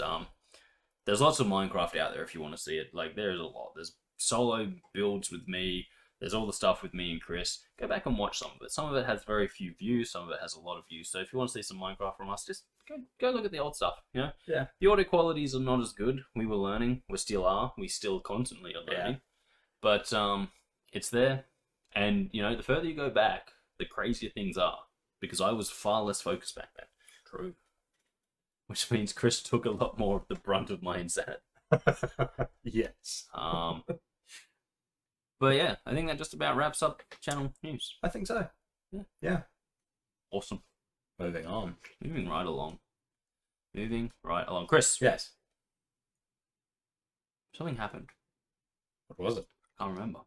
Speaker 1: there's lots of Minecraft out there if you want to see it. There's a lot. There's solo builds with me. There's all the stuff with me and Kris. Go back and watch some of it. Some of it has very few views. Some of it has a lot of views. So if you want to see some Minecraft from us, just go look at the old stuff. Yeah. The audio qualities are not as good. We were learning. We still are. We still constantly are learning. But it's there. And the further you go back, the crazier things are. Because I was far less focused back then.
Speaker 2: True.
Speaker 1: Which means Kris took a lot more of the brunt of my insanity.
Speaker 2: Yes.
Speaker 1: But yeah, I think that just about wraps up channel news.
Speaker 2: I think so. Yeah.
Speaker 1: Awesome.
Speaker 2: Moving on.
Speaker 1: Moving right along. Kris.
Speaker 2: Yes.
Speaker 1: Something happened.
Speaker 2: What was it?
Speaker 1: Can't remember.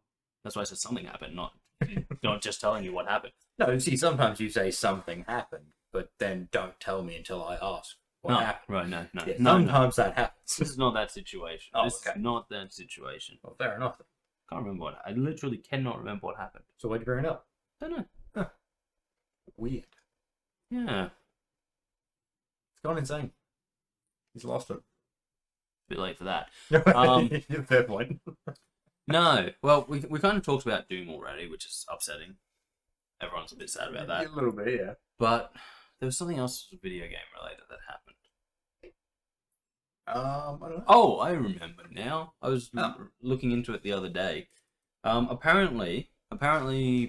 Speaker 1: That's why I said something happened, not just telling you what happened.
Speaker 2: No, see, sometimes you say something happened, but then don't tell me until I ask what happened.
Speaker 1: Right, no.
Speaker 2: Yeah,
Speaker 1: No.
Speaker 2: sometimes that happens.
Speaker 1: This is not that situation.
Speaker 2: Oh,
Speaker 1: This
Speaker 2: okay.
Speaker 1: is not that situation.
Speaker 2: Well, fair enough.
Speaker 1: Can't remember I literally cannot remember what happened.
Speaker 2: So why'd you bring it up?
Speaker 1: Don't know.
Speaker 2: Huh. Weird.
Speaker 1: Yeah.
Speaker 2: It's gone insane. He's lost it.
Speaker 1: Bit late for that.
Speaker 2: Fair point.
Speaker 1: No. Well, we kind of talked about Doom already, which is upsetting. Everyone's a bit sad about that.
Speaker 2: A little bit, yeah.
Speaker 1: But there was something else video game related that happened.
Speaker 2: I don't know.
Speaker 1: Oh, I remember now. I was looking into it the other day. Apparently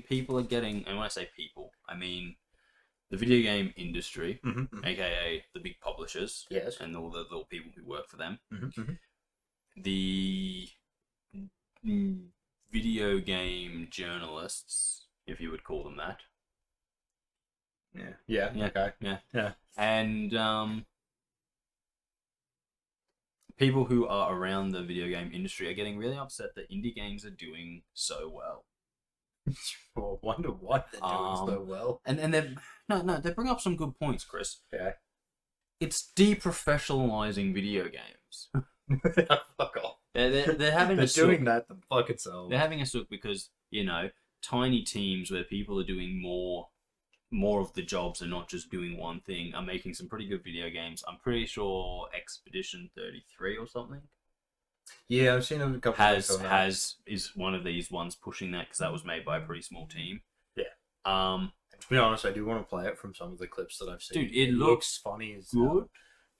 Speaker 1: people are getting, and when I say people, I mean the video game industry, aka the big publishers,
Speaker 2: Yes,
Speaker 1: and all the little people who work for them.
Speaker 2: Mm-hmm.
Speaker 1: The video game journalists, if you would call them that.
Speaker 2: Yeah. Okay.
Speaker 1: Yeah. And people who are around the video game industry are getting really upset that indie games are doing so well.
Speaker 2: Well, wonder why they're doing so well.
Speaker 1: And they bring up some good points, Kris.
Speaker 2: Yeah.
Speaker 1: It's deprofessionalizing video games.
Speaker 2: Fuck off.
Speaker 1: They're having
Speaker 2: They're doing that to fuck itself.
Speaker 1: They're having a sook because, tiny teams where people are doing more of the jobs and not just doing one thing are making some pretty good video games. I'm pretty sure Expedition 33 or something
Speaker 2: Yeah, I've seen a couple
Speaker 1: is one of these ones pushing that because that was made by a pretty small team.
Speaker 2: Yeah.
Speaker 1: To
Speaker 2: be honest, I do want to play it from some of the clips that I've seen.
Speaker 1: Dude, it looks
Speaker 2: funny as
Speaker 1: good.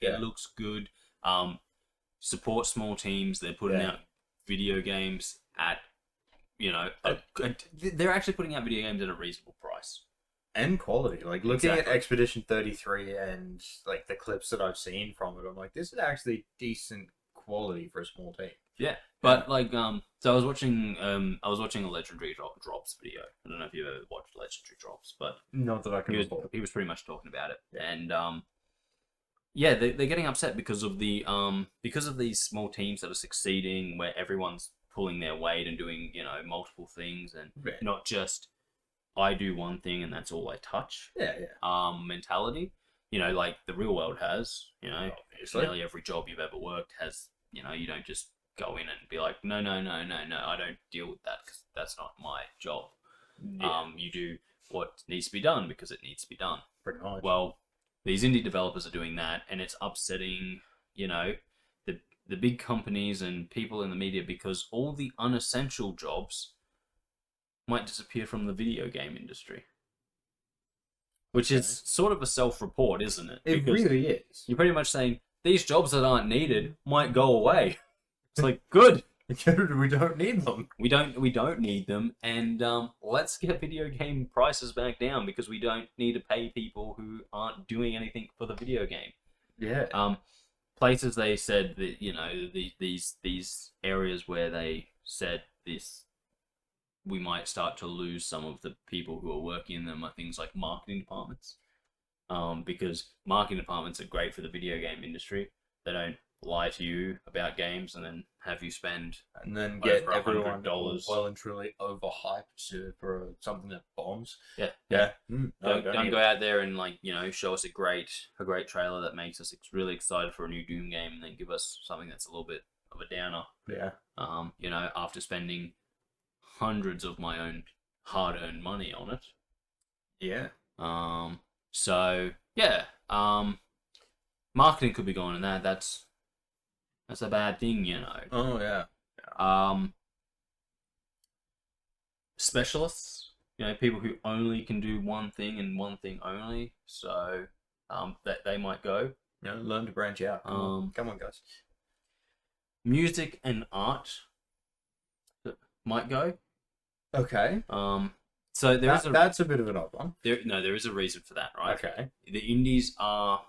Speaker 2: Yeah.
Speaker 1: It looks good. Support small teams. They're putting out video games at, they're actually putting out video games at a reasonable price.
Speaker 2: And quality. Like, looking at Expedition 33 and, like, the clips that I've seen from it, I'm like, this is actually decent quality for a small team.
Speaker 1: Yeah. But, like, so I was watching a Legendary Drops video. I don't know if you've ever watched Legendary Drops, but...
Speaker 2: Not that I can recall.
Speaker 1: He was pretty much talking about it.
Speaker 2: Yeah.
Speaker 1: And, they're getting upset because of these small teams that are succeeding, where everyone's pulling their weight and doing, multiple things, and not just... I do one thing and that's all I touch. Mentality. Like the real world has.
Speaker 2: Obviously.
Speaker 1: Nearly every job you've ever worked has. You don't just go in and be like, no, I don't deal with that because that's not my job.
Speaker 2: Yeah.
Speaker 1: You do what needs to be done because it needs to be done.
Speaker 2: Pretty much.
Speaker 1: Well, these indie developers are doing that, and it's upsetting. The big companies and people in the media, because all the unessential jobs might disappear from the video game industry. Which is sort of a self-report, isn't it?
Speaker 2: It really is.
Speaker 1: You're pretty much saying, these jobs that aren't needed might go away. It's like, good.
Speaker 2: We don't need them.
Speaker 1: We don't need them, and let's get video game prices back down, because we don't need to pay people who aren't doing anything for the video game.
Speaker 2: Yeah.
Speaker 1: Places they said that, these areas where they said this, we might start to lose some of the people who are working in them are things like marketing departments. Because marketing departments are great for the video game industry. They don't lie to you about games and then have you spend
Speaker 2: and then get
Speaker 1: over
Speaker 2: everyone
Speaker 1: $100
Speaker 2: well and truly overhyped for something that bombs.
Speaker 1: Yeah.
Speaker 2: Don't
Speaker 1: go out there and show us a great trailer that makes us really excited for a new Doom game, and then give us something that's a little bit of a downer.
Speaker 2: Yeah.
Speaker 1: After spending hundreds of my own hard-earned money on it.
Speaker 2: Yeah.
Speaker 1: So yeah. Marketing could be going in that. That's a bad thing,
Speaker 2: Oh yeah.
Speaker 1: Specialists, people who only can do one thing and one thing only. So that they might go.
Speaker 2: Learn to branch out. Come on, guys.
Speaker 1: Music and art might go.
Speaker 2: Okay.
Speaker 1: So
Speaker 2: that's a bit of an odd one.
Speaker 1: There is a reason for that, right?
Speaker 2: Okay.
Speaker 1: The indies are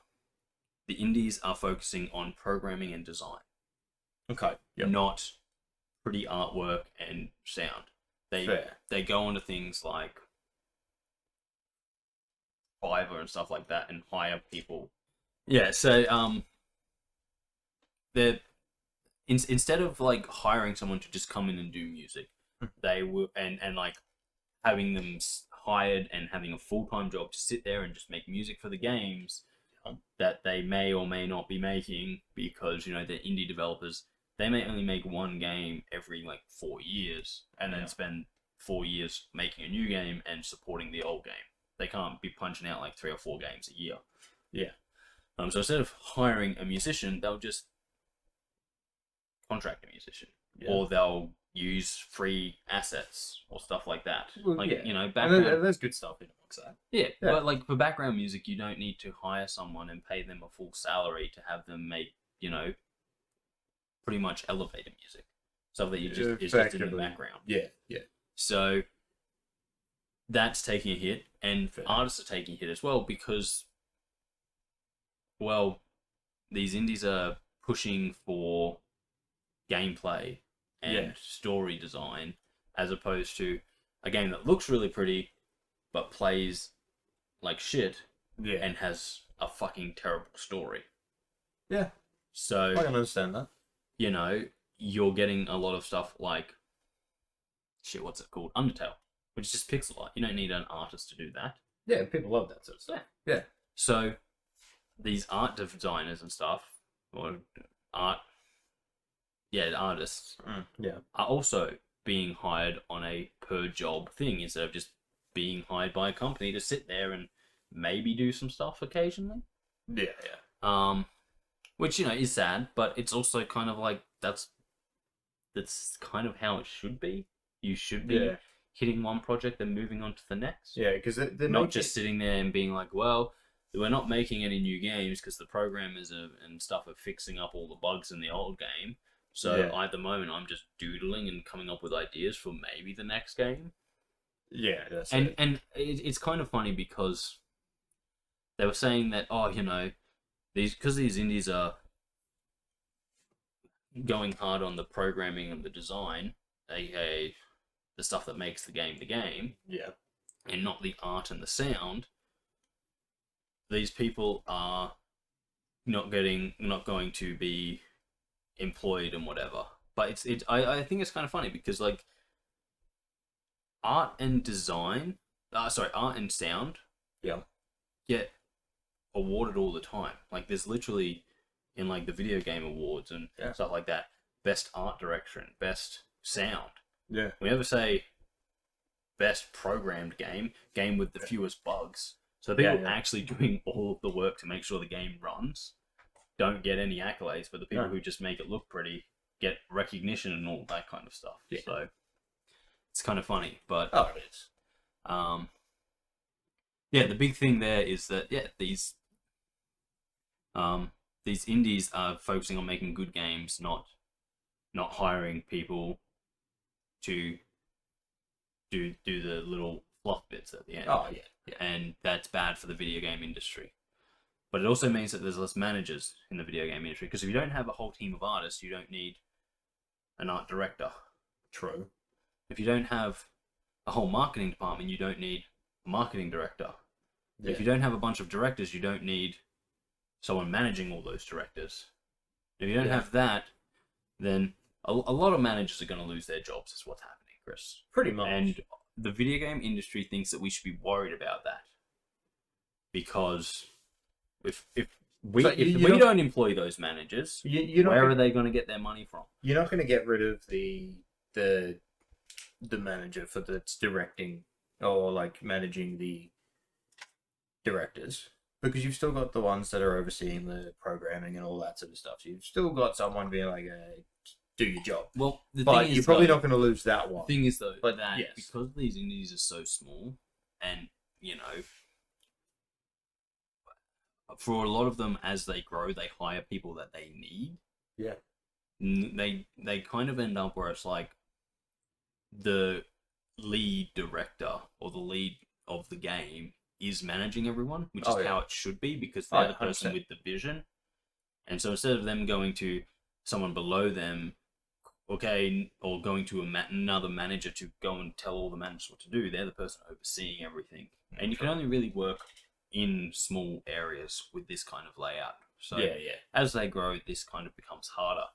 Speaker 1: focusing on programming and design.
Speaker 2: Okay. Yep.
Speaker 1: Not pretty artwork and sound. They go into things like Fiverr and stuff like that and hire people. Yeah, so instead of like hiring someone to just come in and do music, they will and like having them hired and having a full-time job to sit there and just make music for the games that they may or may not be making, because they're indie developers. They may only make one game every like 4 years and then spend 4 years making a new game and supporting the old game. They can't be punching out like 3 or 4 games a year.
Speaker 2: Yeah.
Speaker 1: So instead of hiring a musician, they'll just contract a musician, or they'll use free assets or stuff like that.
Speaker 2: Well,
Speaker 1: background.
Speaker 2: And there's good stuff in amongst that.
Speaker 1: Yeah, but like for background music, you don't need to hire someone and pay them a full salary to have them make, pretty much elevator music, stuff that is just in the background.
Speaker 2: Yeah.
Speaker 1: So that's taking a hit, and artists are taking a hit as well because, well, these indies are pushing for gameplay and story design as opposed to a game that looks really pretty but plays like shit and has a fucking terrible story.
Speaker 2: Yeah.
Speaker 1: So
Speaker 2: I can understand that.
Speaker 1: You're getting a lot of stuff like what's it called? Undertale, which is just pixel art. You don't need an artist to do that.
Speaker 2: Yeah, people love that sort of stuff. Yeah.
Speaker 1: So these art designers and stuff, or artists, are also being hired on a per job thing instead of just being hired by a company to sit there and maybe do some stuff occasionally.
Speaker 2: Yeah.
Speaker 1: Which is sad, but it's also kind of like that's kind of how it should be. You should be hitting one project and moving on to the next.
Speaker 2: Yeah, because they're
Speaker 1: not just sitting there and being like, well, we're not making any new games because the programmers and stuff are fixing up all the bugs in the old game. So at the moment, I'm just doodling and coming up with ideas for maybe the next game.
Speaker 2: Yeah, that's
Speaker 1: and it's kind of funny because they were saying that these indies are going hard on the programming and the design, aka the stuff that makes the game, and not the art and the sound. These people are not going to be employed and whatever. But I think it's kind of funny because like art and sound get awarded all the time. Like there's literally in like the video game awards and stuff like that, best art direction, best sound.
Speaker 2: Yeah.
Speaker 1: We never say best programmed game with the fewest bugs. So people actually doing all of the work to make sure the game runs don't get any accolades, but the people who just make it look pretty get recognition and all that kind of stuff. Yeah. So it's kind of funny, but
Speaker 2: it is.
Speaker 1: The big thing there is that these indies are focusing on making good games, not hiring people to do the little fluff bits at the end.
Speaker 2: Oh yeah.
Speaker 1: And that's bad for the video game industry. But it also means that there's less managers in the video game industry, because if you don't have a whole team of artists, you don't need an art director.
Speaker 2: True.
Speaker 1: If you don't have a whole marketing department, you don't need a marketing director. Yeah. If you don't have a bunch of directors, you don't need someone managing all those directors. If you don't have that, then a lot of managers are going to lose their jobs, is what's happening, Kris.
Speaker 2: Pretty much.
Speaker 1: And the video game industry thinks that we should be worried about that, because if we don't employ those managers, where are they going to get their money from?
Speaker 2: You're not going to get rid of the manager that's directing or like managing the directors, because you've still got the ones that are overseeing the programming and all that sort of stuff. So you've still got someone being like, do your job.
Speaker 1: Well,
Speaker 2: but you're probably not going to lose that one.
Speaker 1: The thing is, though, because these indies are so small, and for a lot of them, as they grow, they hire people that they need.
Speaker 2: Yeah.
Speaker 1: They kind of end up where it's like the lead director or the lead of the game is managing everyone, which is how it should be, because they're the person 100%. With the vision. And so instead of them going to someone below them, or going to another manager to go and tell all the managers what to do, they're the person overseeing everything. And you can only really work in small areas with this kind of layout. So as they grow, this kind of becomes harder.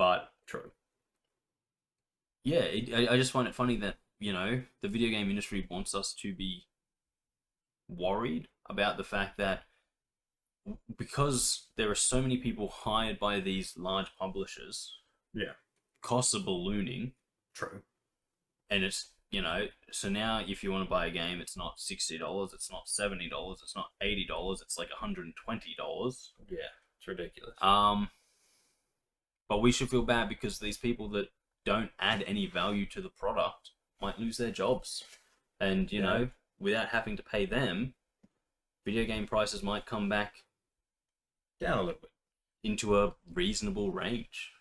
Speaker 1: But
Speaker 2: True.
Speaker 1: yeah, I just find it funny that, you know, the video game industry wants us to be worried about the fact that because there are so many people hired by these large publishers,
Speaker 2: Yeah.
Speaker 1: costs are ballooning,
Speaker 2: True.
Speaker 1: and it's, you know, so now if you want to buy a game, it's not $60, it's not $70, it's not $80, it's like $120.
Speaker 2: Yeah. It's ridiculous.
Speaker 1: But we should feel bad because these people that don't add any value to the product might lose their jobs. And, you know, without having to pay them, video game prices might come back
Speaker 2: Down a little bit.
Speaker 1: into a reasonable range.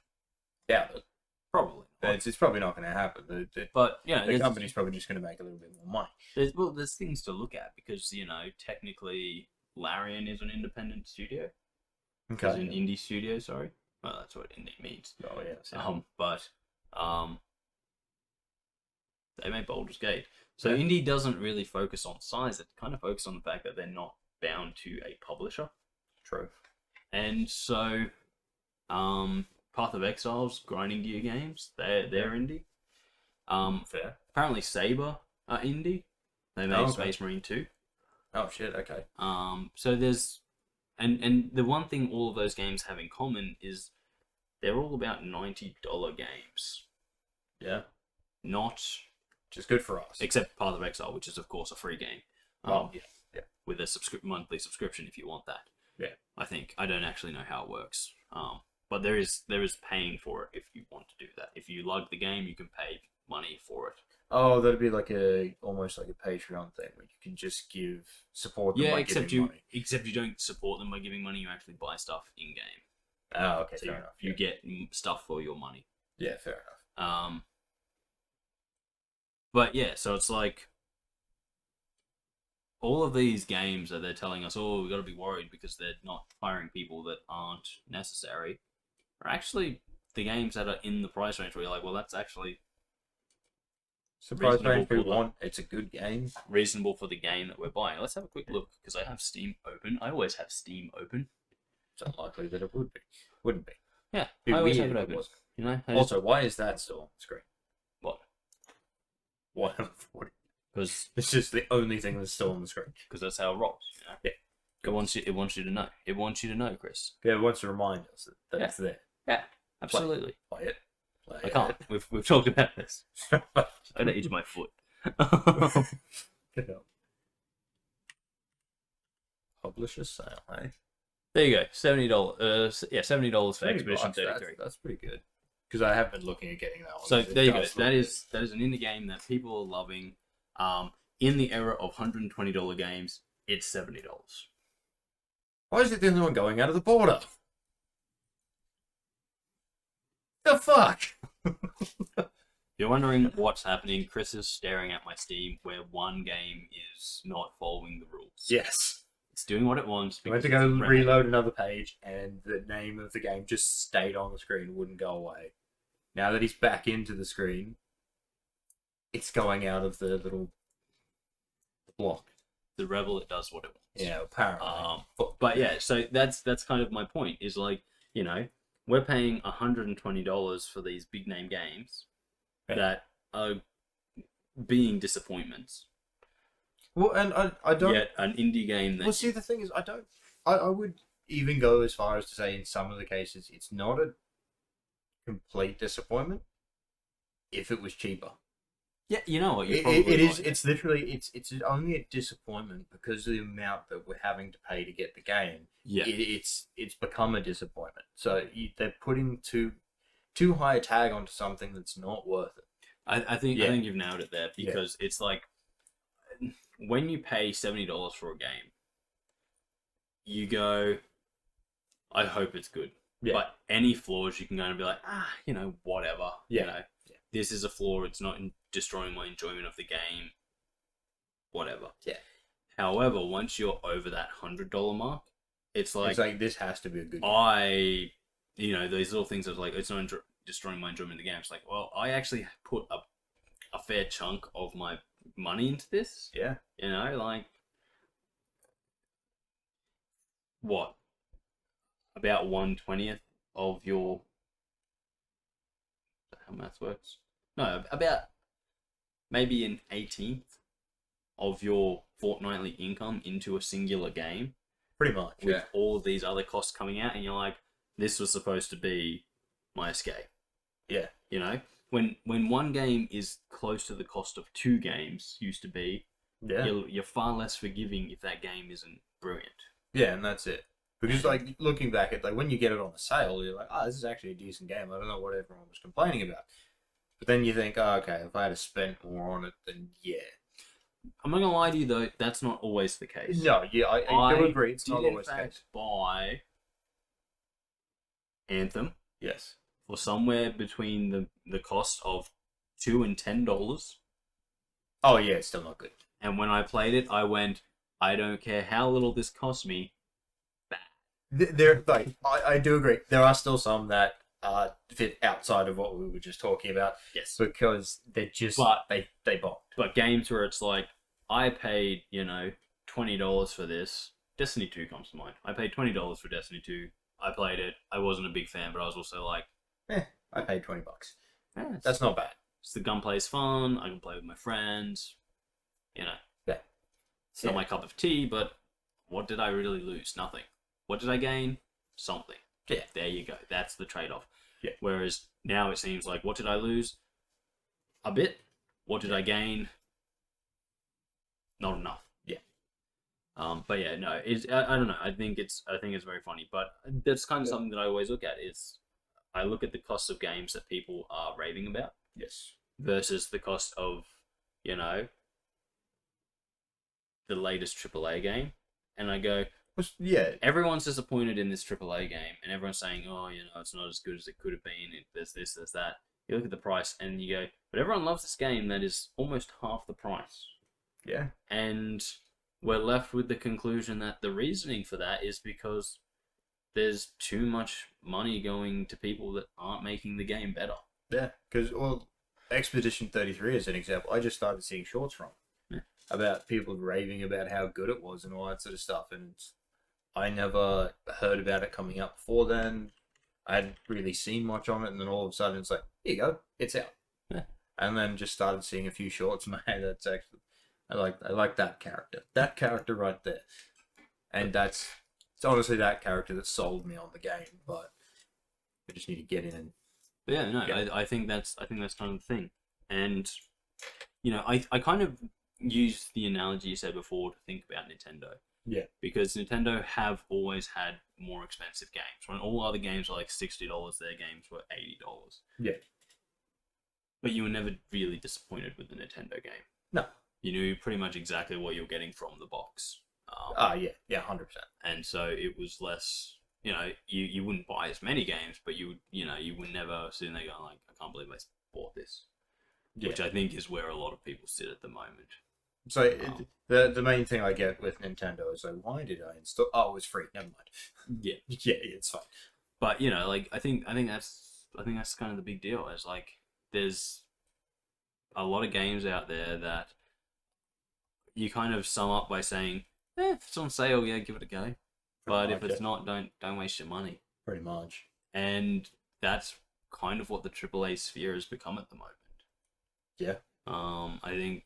Speaker 2: Doubt it.
Speaker 1: Probably not.
Speaker 2: It's probably not going to happen.
Speaker 1: But, you know,
Speaker 2: The company's probably just going to make a little bit more money.
Speaker 1: there's things to look at because, you know, technically Larian is an independent studio. It's an indie studio, sorry. Well, that's what indie means.
Speaker 2: Oh, yeah.
Speaker 1: But they made Baldur's Gate. So indie doesn't really focus on size. It kind of focuses on the fact that they're not bound to a publisher.
Speaker 2: True.
Speaker 1: And so, Path of Exile's grinding gear games, they're indie.
Speaker 2: Fair.
Speaker 1: Apparently Saber are indie. They made Space Marine 2.
Speaker 2: Oh shit, okay.
Speaker 1: So there's and the one thing all of those games have in common is they're all about $90 games.
Speaker 2: Yeah.
Speaker 1: Not
Speaker 2: Which is good for us.
Speaker 1: except Path of Exile, which is of course a free game.
Speaker 2: Yeah.
Speaker 1: With a monthly subscription if you want that.
Speaker 2: Yeah.
Speaker 1: I think. I don't actually know how it works. But there is paying for it if you want to do that. If you lug the game, you can pay money for it.
Speaker 2: Oh, that'd be like almost like a Patreon thing where you can just support them by giving money.
Speaker 1: Except you don't support them by giving money. You actually buy stuff in game.
Speaker 2: Oh, okay,
Speaker 1: So
Speaker 2: fair enough.
Speaker 1: you get stuff for your money.
Speaker 2: Yeah, fair enough.
Speaker 1: But yeah, so it's like all of these games that they're telling us, oh, we got to be worried because they're not hiring people that aren't necessary, are actually the games that are in the price range where you're like, well, that's actually
Speaker 2: Surprise range we want. It's a good game.
Speaker 1: reasonable for the game that we're buying. Let's have a quick look because I have Steam open. I always have Steam open.
Speaker 2: It's unlikely that it would be. Wouldn't be.
Speaker 1: Yeah,
Speaker 2: Be
Speaker 1: I always
Speaker 2: weird
Speaker 1: have it
Speaker 2: if it
Speaker 1: open.
Speaker 2: wasn't.
Speaker 1: You know,
Speaker 2: Also, why is that still on the screen?
Speaker 1: what?
Speaker 2: Why?
Speaker 1: Because
Speaker 2: It's just the only thing that's still on the screen.
Speaker 1: that's how it rolls. You know?
Speaker 2: Yeah.
Speaker 1: It wants you to know. It wants you to know, Kris.
Speaker 2: Yeah, it wants to remind us that it's there.
Speaker 1: Yeah, absolutely.
Speaker 2: Play it.
Speaker 1: I can't. We've talked about this. I don't eat my foot.
Speaker 2: Get up. Publisher sale, hey?
Speaker 1: There you go. $70. $70 for Expedition
Speaker 2: $30,
Speaker 1: 33.
Speaker 2: That's pretty good. Because I have been looking at getting that one.
Speaker 1: So
Speaker 2: It
Speaker 1: there you go.
Speaker 2: does
Speaker 1: That
Speaker 2: look
Speaker 1: is an indie game that people are loving. In the era of $120 games, it's $70.
Speaker 2: good. Why is it the only one going out of the border? The fuck?
Speaker 1: You're wondering what's happening. Kris is staring at my Steam, where one game is not following the rules.
Speaker 2: Yes.
Speaker 1: It's doing what it wants.
Speaker 2: I went to go reload another page, and the name of the game just stayed on the screen, wouldn't go away. Now that he's back into the screen, it's going out of the little block.
Speaker 1: The Rebel, it does what it wants.
Speaker 2: Yeah, apparently.
Speaker 1: But yeah, so that's kind of my point. Is like, you know, we're paying $120 for these big name games that are being disappointments.
Speaker 2: Well, and I don't.
Speaker 1: Yet an indie game that.
Speaker 2: Well, see, the thing is, I would even go as far as to say in some of the cases it's not a complete disappointment if it was cheaper.
Speaker 1: Yeah, you know what? You're
Speaker 2: It
Speaker 1: probably
Speaker 2: is.
Speaker 1: right.
Speaker 2: It's literally. It's only a disappointment because of the amount that we're having to pay to get the game.
Speaker 1: Yeah.
Speaker 2: It's become a disappointment. So they're putting too high a tag onto something that's not worth it.
Speaker 1: I think you've nailed it there because it's like when you pay $70 for a game, you go, I hope it's good.
Speaker 2: Yeah.
Speaker 1: But any flaws, you can go and be like, you know, whatever.
Speaker 2: Yeah.
Speaker 1: You know, this is a flaw. It's not destroying my enjoyment of the game. Whatever.
Speaker 2: Yeah.
Speaker 1: However, once you're over that $100 mark, it's like
Speaker 2: this has to be a good game.
Speaker 1: you know, these little things of like, it's not destroying my enjoyment of the game. It's like, well, I actually put a fair chunk of my money into this.
Speaker 2: Yeah.
Speaker 1: You know, like, what? About 1/20th of your how math works? No, about maybe an 18th of your fortnightly income into a singular game.
Speaker 2: Pretty much,
Speaker 1: with all of these other costs coming out, and you're like, this was supposed to be my escape.
Speaker 2: Yeah.
Speaker 1: You know, when one game is close to the cost of 2 games used to be, you're far less forgiving if that game isn't brilliant.
Speaker 2: Yeah, and that's it. Because like looking back at like when you get it on the sale, you're like, oh, this is actually a decent game. I don't know what everyone was complaining about. But then you think, oh, okay, if I had spent more on it, then yeah.
Speaker 1: I'm not gonna lie to you though, that's not always the case.
Speaker 2: No, yeah, I do agree. It's not always the case.
Speaker 1: Buy Anthem.
Speaker 2: Yes.
Speaker 1: For somewhere between the cost of $2 and $10.
Speaker 2: Oh yeah, it's still not good.
Speaker 1: And when I played it, I went, I don't care how little this cost me.
Speaker 2: There, like, I do agree. There are still some that fit outside of what we were just talking about.
Speaker 1: Yes.
Speaker 2: Because they're just, they bombed.
Speaker 1: But games where it's like, I paid, $20 for this. Destiny 2 comes to mind. I paid $20 for Destiny 2. I played it. I wasn't a big fan, but I was also like,
Speaker 2: I paid $20.
Speaker 1: Yeah,
Speaker 2: that's not bad.
Speaker 1: The gunplay is fun. I can play with my friends.
Speaker 2: Yeah.
Speaker 1: It's not my cup of tea, but what did I really lose? Nothing. What did I gain? Something.
Speaker 2: Yeah.
Speaker 1: There you go. That's the trade-off.
Speaker 2: Yeah.
Speaker 1: Whereas now it seems like, what did I lose? A bit. What did I gain? Not enough.
Speaker 2: Yeah.
Speaker 1: But yeah, no. I don't know. I think it's very funny. But that's kind of something that I always look at is I look at the cost of games that people are raving about.
Speaker 2: Yes.
Speaker 1: Versus the cost of, the latest AAA game. And I go,
Speaker 2: yeah,
Speaker 1: everyone's disappointed in this AAA game, and everyone's saying, oh, it's not as good as it could have been. There's this, there's that. You look at the price, and you go, but everyone loves this game that is almost half the price.
Speaker 2: Yeah.
Speaker 1: And we're left with the conclusion that the reasoning for that is because there's too much money going to people that aren't making the game better.
Speaker 2: Yeah, because, Expedition 33 is an example. I just started seeing shorts from about people raving about how good it was and all that sort of stuff, and I never heard about it coming out before then. I hadn't really seen much on it, and then all of a sudden it's like, here you go, it's out.
Speaker 1: Yeah.
Speaker 2: And then just started seeing a few shorts, and that's actually, I like that character. That character right there. And it's honestly that character that sold me on the game, but I just need to get in and...
Speaker 1: But yeah, no, yeah. I think that's kind of the thing. And, I kind of use the analogy you said before to think about Nintendo.
Speaker 2: Yeah.
Speaker 1: Because Nintendo have always had more expensive games. When all other games were like $60, their games were $80.
Speaker 2: Yeah.
Speaker 1: But you were never really disappointed with the Nintendo game.
Speaker 2: No.
Speaker 1: You knew pretty much exactly what you're getting from the box.
Speaker 2: Yeah, 100%.
Speaker 1: And so it was less, you wouldn't buy as many games, but you would never sit in there going like, I can't believe I bought this. Yeah. Which I think is where a lot of people sit at the moment.
Speaker 2: So the main thing I get with Nintendo is like, why did I install? Oh, it was free. Never mind.
Speaker 1: Yeah,
Speaker 2: it's fine.
Speaker 1: But I think that's kind of the big deal. It's like there's a lot of games out there that you kind of sum up by saying, if it's on sale, yeah, give it a go. But if it's not, don't waste your money.
Speaker 2: Pretty much.
Speaker 1: And that's kind of what the AAA sphere has become at the moment. Yeah. I think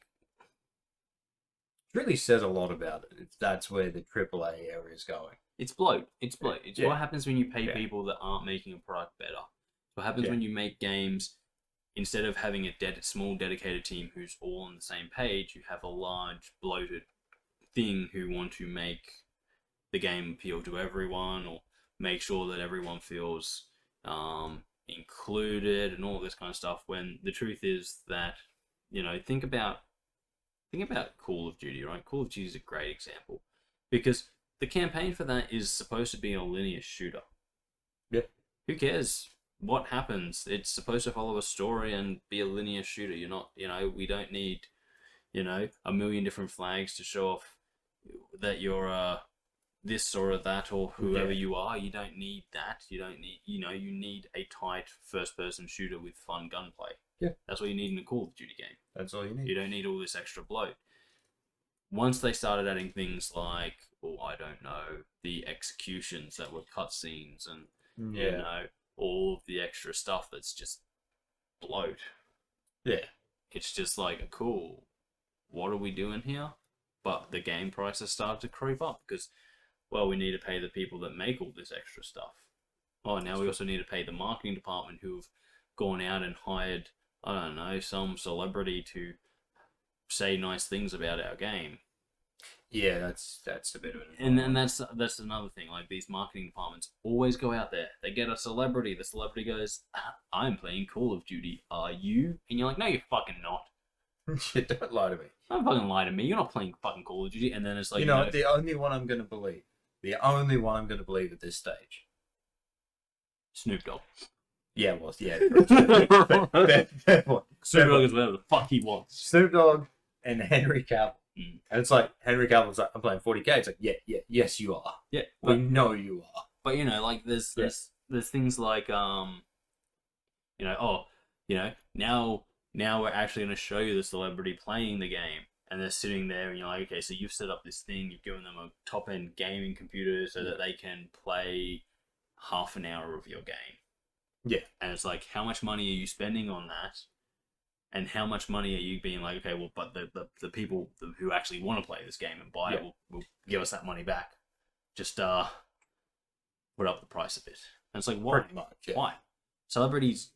Speaker 2: it really says a lot about it. That's where the AAA area is going.
Speaker 1: It's bloat. It's what happens when you pay people that aren't making a product better. What happens when you make games, instead of having a small dedicated team who's all on the same page, you have a large bloated thing who want to make the game appeal to everyone or make sure that everyone feels included and all this kind of stuff, when the truth is that, think about Call of Duty, right? Call of Duty is a great example because the campaign for that is supposed to be a linear shooter.
Speaker 2: Yeah. Who
Speaker 1: cares what happens? It's supposed to follow a story and be a linear shooter. You're not, we don't need, a million different flags to show off that you're this or that or whoever you are. You don't need that. You don't need, you need a tight first-person shooter with fun gunplay.
Speaker 2: Yeah.
Speaker 1: That's what you need in a Call of Duty game.
Speaker 2: That's all you need.
Speaker 1: You don't need all this extra bloat. Once they started adding things like, the executions that were cutscenes and, all of the extra stuff that's just bloat.
Speaker 2: Yeah.
Speaker 1: It's just like, cool, what are we doing here? But the game prices start to creep up because, well, we need to pay the people that make all this extra stuff. Oh, now we also need to pay the marketing department who've gone out and hired, I don't know, some celebrity to say nice things about our game.
Speaker 2: Yeah, that's a bit of an...
Speaker 1: And that's another thing. Like, these marketing departments always go out there. They get a celebrity. The celebrity goes, I'm playing Call of Duty. Are you? And you're like, no, you're fucking not.
Speaker 2: Shit, don't lie to me.
Speaker 1: Don't fucking lie to me. You're not playing fucking Call of Duty. And then it's like,
Speaker 2: the only one I'm going to believe. The only one I'm going to believe at this stage.
Speaker 1: Snoop Dogg.
Speaker 2: Yeah, it was. Yeah. Fair point.
Speaker 1: Snoop Dogg is whatever the fuck he wants.
Speaker 2: Snoop Dogg and Henry Cavill.
Speaker 1: Mm.
Speaker 2: And it's like, Henry Cavill's like, I'm playing 40k. It's like, yes, you are.
Speaker 1: Yeah.
Speaker 2: We know you are.
Speaker 1: But, like, there's things like, now we're actually going to show you the celebrity playing the game. And they're sitting there and you're like, okay, so you've set up this thing, you've given them a top-end gaming computer so that they can play half an hour of your game.
Speaker 2: Yeah.
Speaker 1: And it's like, how much money are you spending on that? And how much money are you being like, okay, well, but the people who actually want to play this game and buy it will give us that money back. Just put up the price a bit. And it's like, why?
Speaker 2: Pretty much, yeah.
Speaker 1: Why? Celebrities...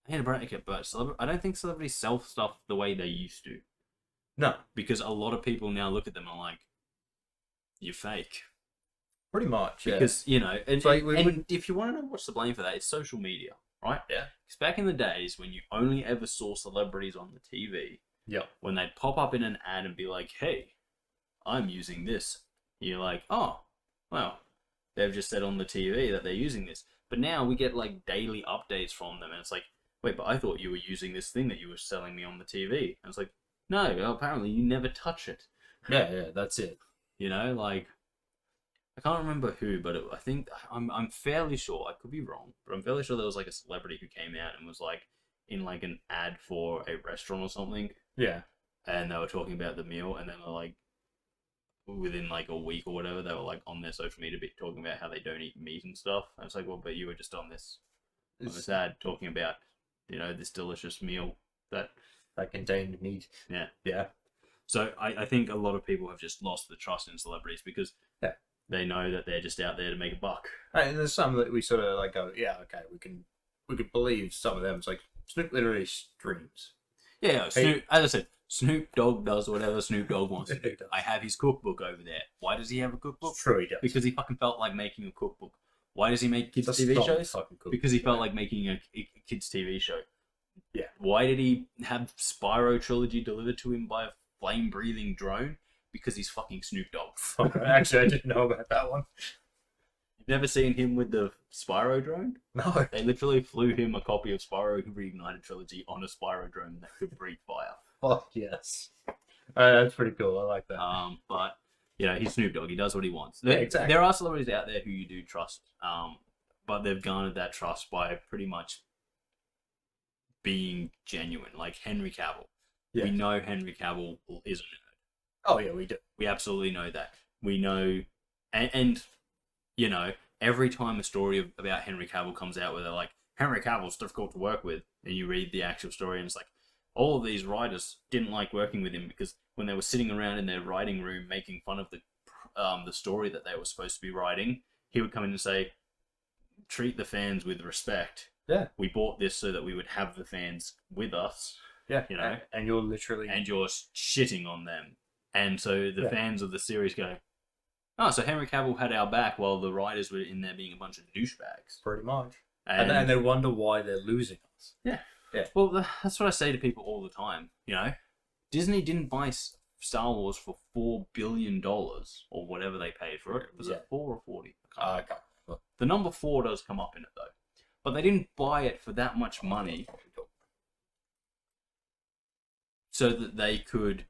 Speaker 1: I hate to break it, but I don't think celebrities sell stuff the way they used to.
Speaker 2: No.
Speaker 1: Because a lot of people now look at them and are like, you're fake.
Speaker 2: Pretty much, yeah.
Speaker 1: Because, and
Speaker 2: like
Speaker 1: if you want to know what's the blame for that, it's social media, right?
Speaker 2: Yeah.
Speaker 1: Because back in the days when you only ever saw celebrities on the TV, when they'd pop up in an ad and be like, hey, I'm using this, you're like, oh, well, they've just said on the TV that they're using this. But now we get like daily updates from them and it's like, wait, but I thought you were using this thing that you were selling me on the TV. And it's like, no, apparently you never touch it.
Speaker 2: Yeah, that's it.
Speaker 1: Like, I can't remember who, but I think, I'm fairly sure, I could be wrong, but I'm fairly sure there was like a celebrity who came out and was like, in like an ad for a restaurant or something.
Speaker 2: Yeah.
Speaker 1: And they were talking about the meal and then they're like, within like a week or whatever, they were like on their social media talking about how they don't eat meat and stuff. And it's like, well, but you were just on this ad talking about, this delicious meal that
Speaker 2: contained meat.
Speaker 1: Yeah.
Speaker 2: Yeah.
Speaker 1: So I think a lot of people have just lost the trust in celebrities because they know that they're just out there to make a buck.
Speaker 2: And there's some that we sort of like go, yeah, okay, we could believe some of them. It's like Snoop literally streams.
Speaker 1: Yeah, Snoop. As I said, Snoop Dogg does whatever Snoop Dogg wants to do. I have his cookbook over there. Why does he have a cookbook?
Speaker 2: True, he does.
Speaker 1: Because he fucking felt like making a cookbook. Why does he make kids' TV shows? Because he felt like making a kids' TV show.
Speaker 2: Yeah.
Speaker 1: Why did he have Spyro Trilogy delivered to him by a flame-breathing drone? Because he's fucking Snoop Dogg.
Speaker 2: Actually, I didn't know about that one.
Speaker 1: You've never seen him with the Spyro drone?
Speaker 2: No.
Speaker 1: They literally flew him a copy of Spyro Reignited Trilogy on a Spyro drone that could breathe fire.
Speaker 2: Fuck yes. That's pretty cool. I like that.
Speaker 1: But he's Snoop Dogg. He does what he wants.
Speaker 2: Yeah, exactly.
Speaker 1: There are celebrities out there who you do trust, but they've garnered that trust by pretty much being genuine. Like Henry Cavill. Yeah. We know Henry Cavill is a nerd.
Speaker 2: Oh yeah, we do.
Speaker 1: We absolutely know that. We know, and every time a story about Henry Cavill comes out where they're like, Henry Cavill's difficult to work with, and you read the actual story and it's like, all of these writers didn't like working with him because when they were sitting around in their writing room making fun of the story that they were supposed to be writing, he would come in and say, treat the fans with respect.
Speaker 2: Yeah.
Speaker 1: We bought this so that we would have the fans with us.
Speaker 2: Yeah. And you're literally...
Speaker 1: And you're shitting on them. And so the fans of the series go, oh, so Henry Cavill had our back while the writers were in there being a bunch of douchebags.
Speaker 2: Pretty much. And they wonder why they're losing us.
Speaker 1: Yeah. Yeah. Well, that's what I say to people all the time. Disney didn't buy Star Wars for $4 billion or whatever they paid for it. Was it 4 or 40? I can't remember. The number 4 does come up in it though. But they didn't buy it for that much money so that they could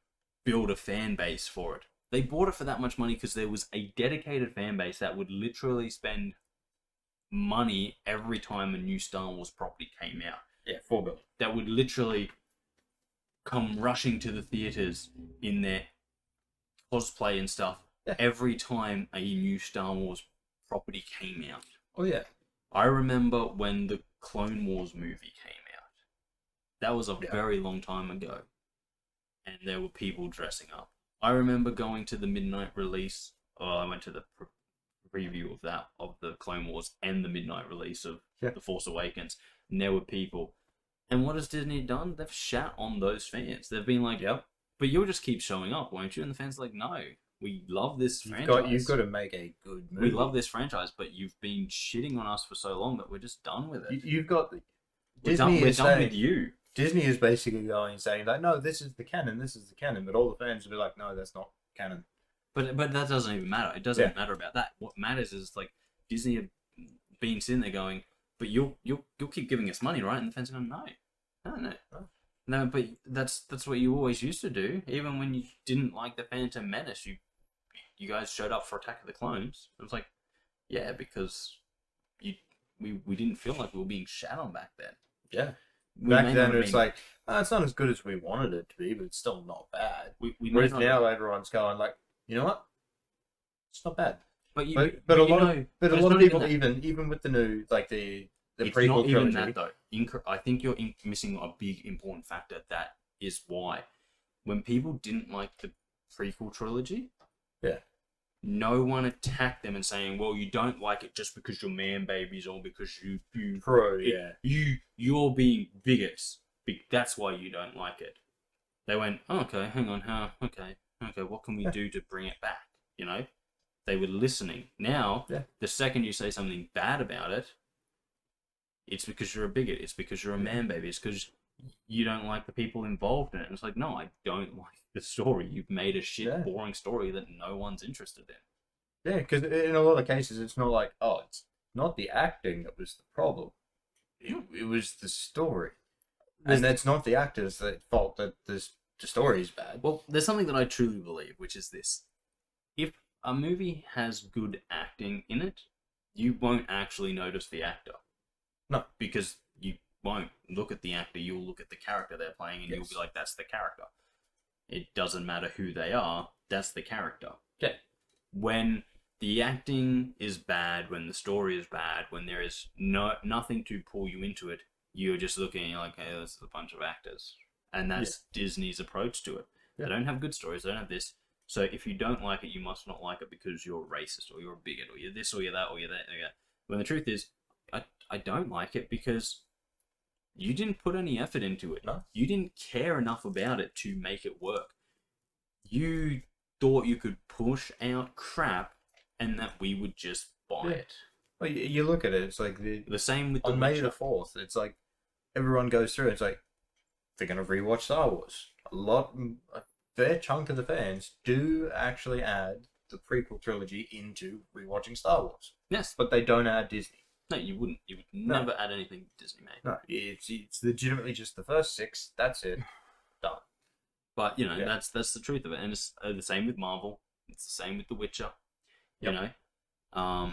Speaker 1: build a fan base for it. They bought it for that much money because there was a dedicated fan base that would literally spend money every time a new Star Wars property came out.
Speaker 2: Yeah, $4 billion.
Speaker 1: That would literally come rushing to the theaters in their cosplay and stuff every time a new Star Wars property came out.
Speaker 2: Oh yeah.
Speaker 1: I remember when the Clone Wars movie came out. That was a very long time ago. And there were people dressing up. I remember going to the midnight release. I went to the preview of that, of the Clone Wars, and the midnight release of The Force Awakens. And there were people. And what has Disney done? They've shat on those fans. They've been like, but you'll just keep showing up, won't you? And the fans are like, no, we love this franchise.
Speaker 2: You've got to make a good movie.
Speaker 1: We love this franchise, but you've been shitting on us for so long that we're just done with it.
Speaker 2: You've got...
Speaker 1: We're done with you.
Speaker 2: Disney is basically going and saying, like, no, this is the canon, but all the fans will be like, no, that's not canon.
Speaker 1: But that doesn't even matter. It doesn't matter about that. What matters is, like, Disney have been sitting there going, but you'll keep giving us money, right? And the fans are going, no, but that's what you always used to do. Even when you didn't like the Phantom Menace, you guys showed up for Attack of the Clones. It was like, yeah, because we didn't feel like we were being shat on back then.
Speaker 2: Yeah. Back then, it's like, it's not as good as we wanted it to be, but it's still not bad. Whereas now, everyone's going like, you know what? It's not bad. But a lot of people, even with the new, like the prequel
Speaker 1: not even
Speaker 2: trilogy.
Speaker 1: that though. I think you're missing a big important factor. That is why when people didn't like the prequel trilogy, no one attacked them and saying, well, you don't like it just because you're man babies or because you're being bigots. That's why you don't like it. They went, oh, okay, hang on, okay, what can we do to bring it back? You know, they were listening. Now, the second you say something bad about it, it's because you're a bigot. It's because you're a man baby. It's because you don't like the people involved in it. And it's like, no, I don't like the story. You've made a shit, boring story that no one's interested in.
Speaker 2: Yeah, because in a lot of cases, it's not like, it's not the acting that was the problem. It was the story. And it's not the actors' fault that the story is bad.
Speaker 1: Well, there's something that I truly believe, which is this. If a movie has good acting in it, you won't actually notice the actor.
Speaker 2: No.
Speaker 1: Because you won't look at the actor, you'll look at the character they're playing and you'll be like, that's the character. It doesn't matter who they are, that's the character.
Speaker 2: Okay.
Speaker 1: When the acting is bad, when the story is bad, when there is nothing to pull you into it, you're just looking and you're like, hey, this is a bunch of actors. And that's Disney's approach to it. They don't have good stories, they don't have this. So if you don't like it, you must not like it because you're racist or you're a bigot or you're this or you're that or you're that. When the truth is, I don't like it because you didn't put any effort into it.
Speaker 2: No.
Speaker 1: You didn't care enough about it to make it work. You thought you could push out crap and that we would just buy it.
Speaker 2: Well, you look at it, it's like
Speaker 1: the same with the
Speaker 2: on May the 4th, it's like everyone goes through, it's like they're going to rewatch Star Wars. A fair chunk of the fans do actually add the prequel trilogy into rewatching Star Wars.
Speaker 1: Yes.
Speaker 2: But they don't add Disney.
Speaker 1: No, you wouldn't. You would never add anything Disney made.
Speaker 2: No, it's legitimately just the first 6. That's it. Done.
Speaker 1: But you know, that's the truth of it, and it's the same with Marvel. It's the same with The Witcher. You know,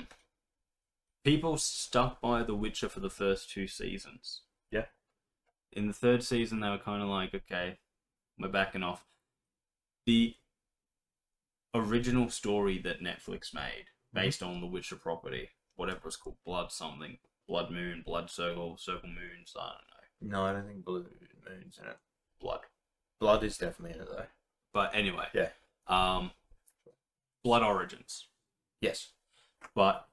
Speaker 1: people stuck by The Witcher for the first 2 seasons.
Speaker 2: Yeah.
Speaker 1: In the 3rd season, they were kind of like, okay, we're backing off. The original story that Netflix made, based on the Witcher property, whatever it's called, Blood something, Blood Moon, Blood Circle, Circle Moons, I don't know.
Speaker 2: No, I don't think Blue Moon's in it.
Speaker 1: Blood
Speaker 2: is definitely in it though.
Speaker 1: But anyway,
Speaker 2: Blood
Speaker 1: Origins.
Speaker 2: Yes.
Speaker 1: But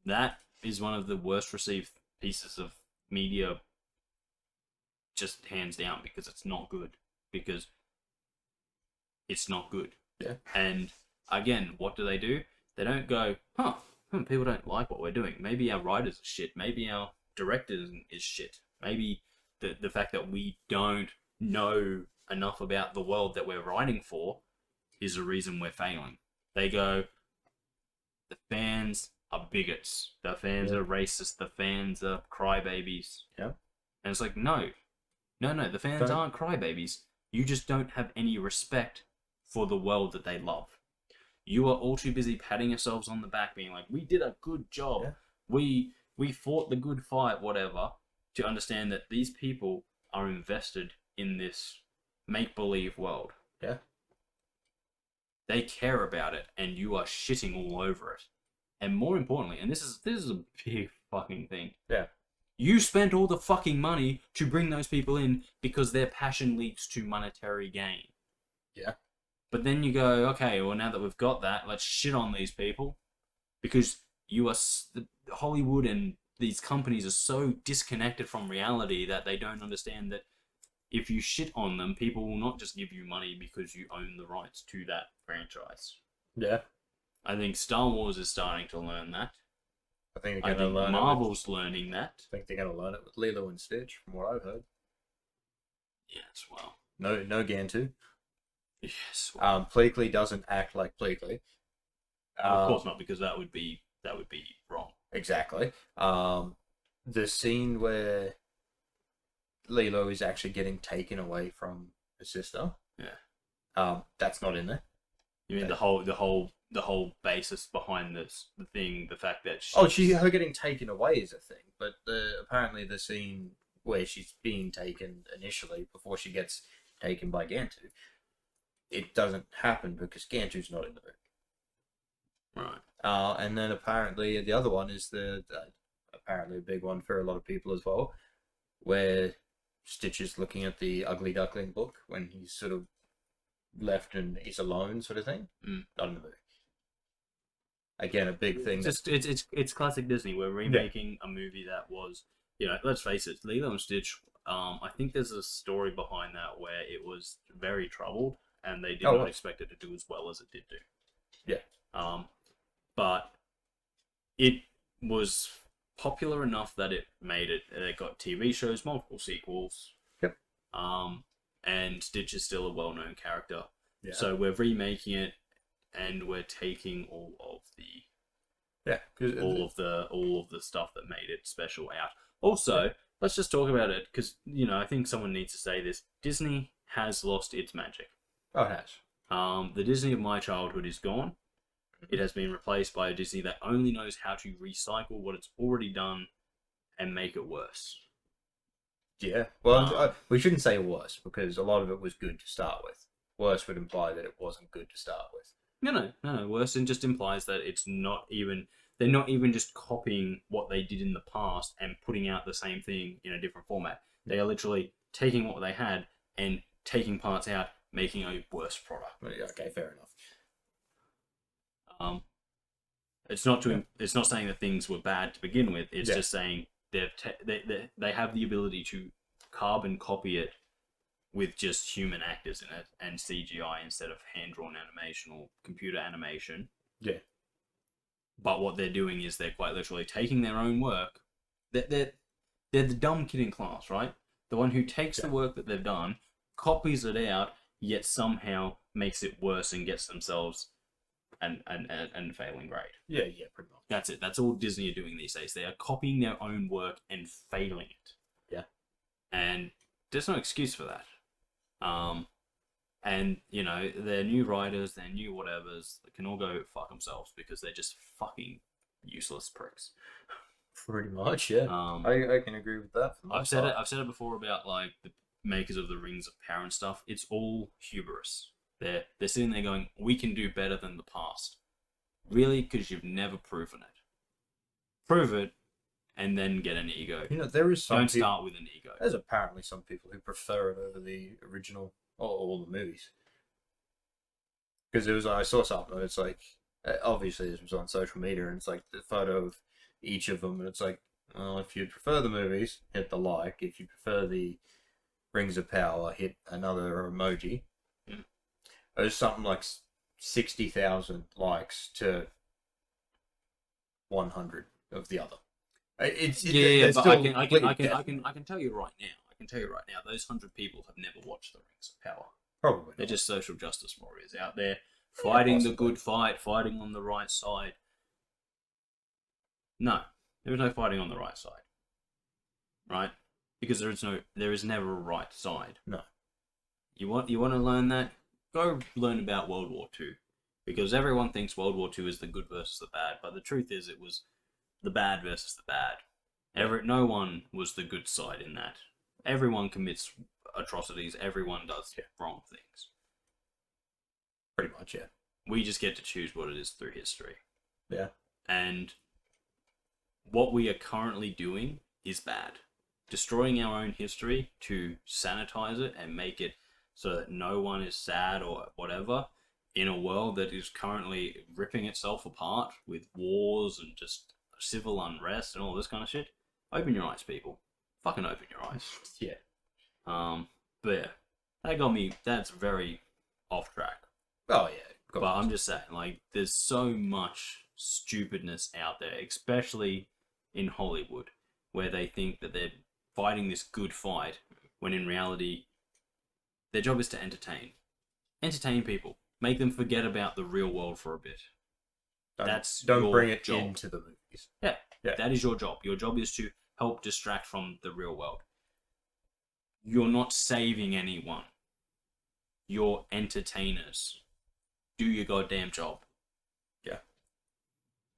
Speaker 1: that is one of the worst received pieces of media, just hands down, because it's not good. Because it's not good.
Speaker 2: Yeah.
Speaker 1: And again, what do? They don't go, people don't like what we're doing. Maybe our writers are shit. Maybe our director is shit. Maybe the fact that we don't know enough about the world that we're writing for is a reason we're failing. They go, the fans are bigots. The fans are racist. The fans are crybabies.
Speaker 2: Yeah.
Speaker 1: And it's like, no, the fans aren't crybabies. You just don't have any respect for the world that they love. You are all too busy patting yourselves on the back, being like, we did a good job. Yeah. We fought the good fight, whatever, to understand that these people are invested in this make-believe world.
Speaker 2: Yeah.
Speaker 1: They care about it, and you are shitting all over it. And more importantly, and this is a big fucking thing.
Speaker 2: Yeah.
Speaker 1: You spent all the fucking money to bring those people in because their passion leads to monetary gain.
Speaker 2: Yeah.
Speaker 1: But then you go, okay, well, now that we've got that, let's shit on these people because Hollywood and these companies are so disconnected from reality that they don't understand that if you shit on them, people will not just give you money because you own the rights to that franchise.
Speaker 2: Yeah.
Speaker 1: I think Star Wars is starting to learn that.
Speaker 2: I think
Speaker 1: Marvel's learning that.
Speaker 2: I think they're going to learn it with Lilo and Stitch, from what I've heard.
Speaker 1: Yes, well.
Speaker 2: No Gantu.
Speaker 1: Yes. Well.
Speaker 2: Pleakley doesn't act like Pleakley.
Speaker 1: Of course not, because that would be wrong.
Speaker 2: Exactly. The scene where Lilo is actually getting taken away from her sister.
Speaker 1: Yeah.
Speaker 2: That's not in there.
Speaker 1: You mean the whole basis behind the thing, the fact that
Speaker 2: her getting taken away is a thing, but apparently the scene where she's being taken initially before she gets taken by Gantu, it doesn't happen because Gantu's not in the movie.
Speaker 1: Right.
Speaker 2: And then apparently the other one is apparently a big one for a lot of people as well, where Stitch is looking at the Ugly Duckling book when he's sort of left and he's alone, sort of thing. Not in the movie. Again, a big thing.
Speaker 1: It's classic Disney. We're remaking a movie that was, let's face it, Lilo and Stitch. I think there's a story behind that where it was very troubled and they did not expect it to do as well as it did do.
Speaker 2: Yeah.
Speaker 1: But it was popular enough that it made it. It got TV shows, multiple sequels.
Speaker 2: Yep.
Speaker 1: And Stitch is still a well-known character.
Speaker 2: Yeah.
Speaker 1: So we're remaking it, and we're taking all of the stuff that made it special out. Also, let's just talk about it because I think someone needs to say this. Disney has lost its magic.
Speaker 2: Oh, it has.
Speaker 1: The Disney of my childhood is gone. It has been replaced by a Disney that only knows how to recycle what it's already done and make it worse.
Speaker 2: Yeah. Well, we shouldn't say worse because a lot of it was good to start with. Worse would imply that it wasn't good to start with.
Speaker 1: No. Worse and just implies that they're not even just copying what they did in the past and putting out the same thing in a different format. They are literally taking what they had and taking parts out, making a worse product.
Speaker 2: Okay, fair enough.
Speaker 1: It's not saying that things were bad to begin with. It's just saying they have the ability to carbon copy it with just human actors in it and CGI instead of hand-drawn animation or computer animation.
Speaker 2: Yeah.
Speaker 1: But what they're doing is they're quite literally taking their own work. They're the dumb kid in class, right? The one who takes the work that they've done, copies it out, yet somehow makes it worse and gets themselves and failing grade.
Speaker 2: Yeah, pretty much.
Speaker 1: That's it. That's all Disney are doing these days. They are copying their own work and failing it.
Speaker 2: Yeah.
Speaker 1: And there's no excuse for that. And their new writers, their new whatevers, they can all go fuck themselves because they're just fucking useless pricks.
Speaker 2: Pretty much, yeah. I can agree with that.
Speaker 1: I've said it before about like the makers of the Rings of Power and stuff. It's all hubris. They're sitting there going, we can do better than the past. Really? Because you've never proven it. Prove it, and then get an ego.
Speaker 2: There is some
Speaker 1: Don't start with an ego.
Speaker 2: There's apparently some people who prefer it over the original or all the movies. Because I saw something, it's like, obviously this was on social media, and it's like the photo of each of them, and it's like, well, if you prefer the movies, hit the like. If you prefer the Rings of Power, hit another emoji. It was something like 60,000 likes to 100 of the other.
Speaker 1: But I can tell you right now. Those 100 people have never watched the Rings of Power.
Speaker 2: Probably.
Speaker 1: They're just social justice warriors out there fighting the good fight, fighting on the right side. No, there is no fighting on the right side, right? Because there is never a right side.
Speaker 2: No.
Speaker 1: You want to learn that? Go learn about World War II, because everyone thinks World War II is the good versus the bad, but the truth is it was the bad versus the bad. No one was the good side in that. Everyone commits atrocities. Everyone does wrong things.
Speaker 2: Pretty much, yeah.
Speaker 1: We just get to choose what it is through history.
Speaker 2: Yeah.
Speaker 1: And what we are currently doing is bad. Destroying our own history to sanitize it and make it so that no one is sad or whatever in a world that is currently ripping itself apart with wars and just civil unrest and all this kind of shit. Open your eyes, people. Fucking open your eyes.
Speaker 2: Yeah.
Speaker 1: But yeah, that got me. That's very off track.
Speaker 2: Oh yeah.
Speaker 1: But I'm just saying, like, there's so much stupidness out there, especially in Hollywood, where they think that they're fighting this good fight, when in reality, their job is to entertain. Entertain people. Make them forget about the real world for a bit.
Speaker 2: Don't
Speaker 1: your
Speaker 2: bring it
Speaker 1: job.
Speaker 2: into the movies.
Speaker 1: Yeah,
Speaker 2: Yeah.
Speaker 1: That is your job. Your job is to help distract from the real world. You're not saving anyone. You're entertainers. Do your goddamn job.
Speaker 2: Yeah.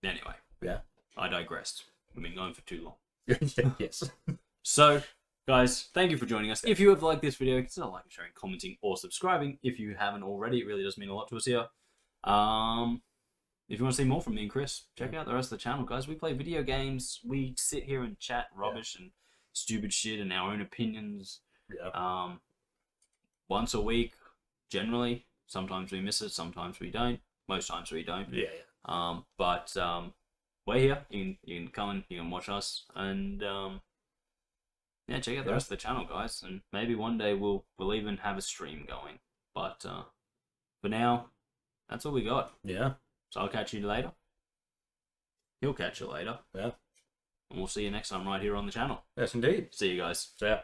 Speaker 1: Anyway.
Speaker 2: Yeah.
Speaker 1: I digressed. We've been going for too long.
Speaker 2: Yes.
Speaker 1: So, guys, thank you for joining us. If you have liked this video, consider liking, sharing, commenting, or subscribing. If you haven't already, it really does mean a lot to us here. If you want to see more from me and Kris, check out the rest of the channel, guys. We play video games. We sit here and chat rubbish and stupid shit and our own opinions.
Speaker 2: Yeah.
Speaker 1: Once a week, generally. Sometimes we miss it, sometimes we don't. Most times we don't.
Speaker 2: Yeah.
Speaker 1: But we're here. You can come and you can watch us, and check out the rest of the channel, guys. And maybe one day we'll even have a stream going. But for now, that's all we got.
Speaker 2: Yeah.
Speaker 1: So I'll catch you later. He'll catch you later.
Speaker 2: Yeah.
Speaker 1: And we'll see you next time right here on the channel.
Speaker 2: Yes, indeed.
Speaker 1: See you guys.
Speaker 2: So, yeah.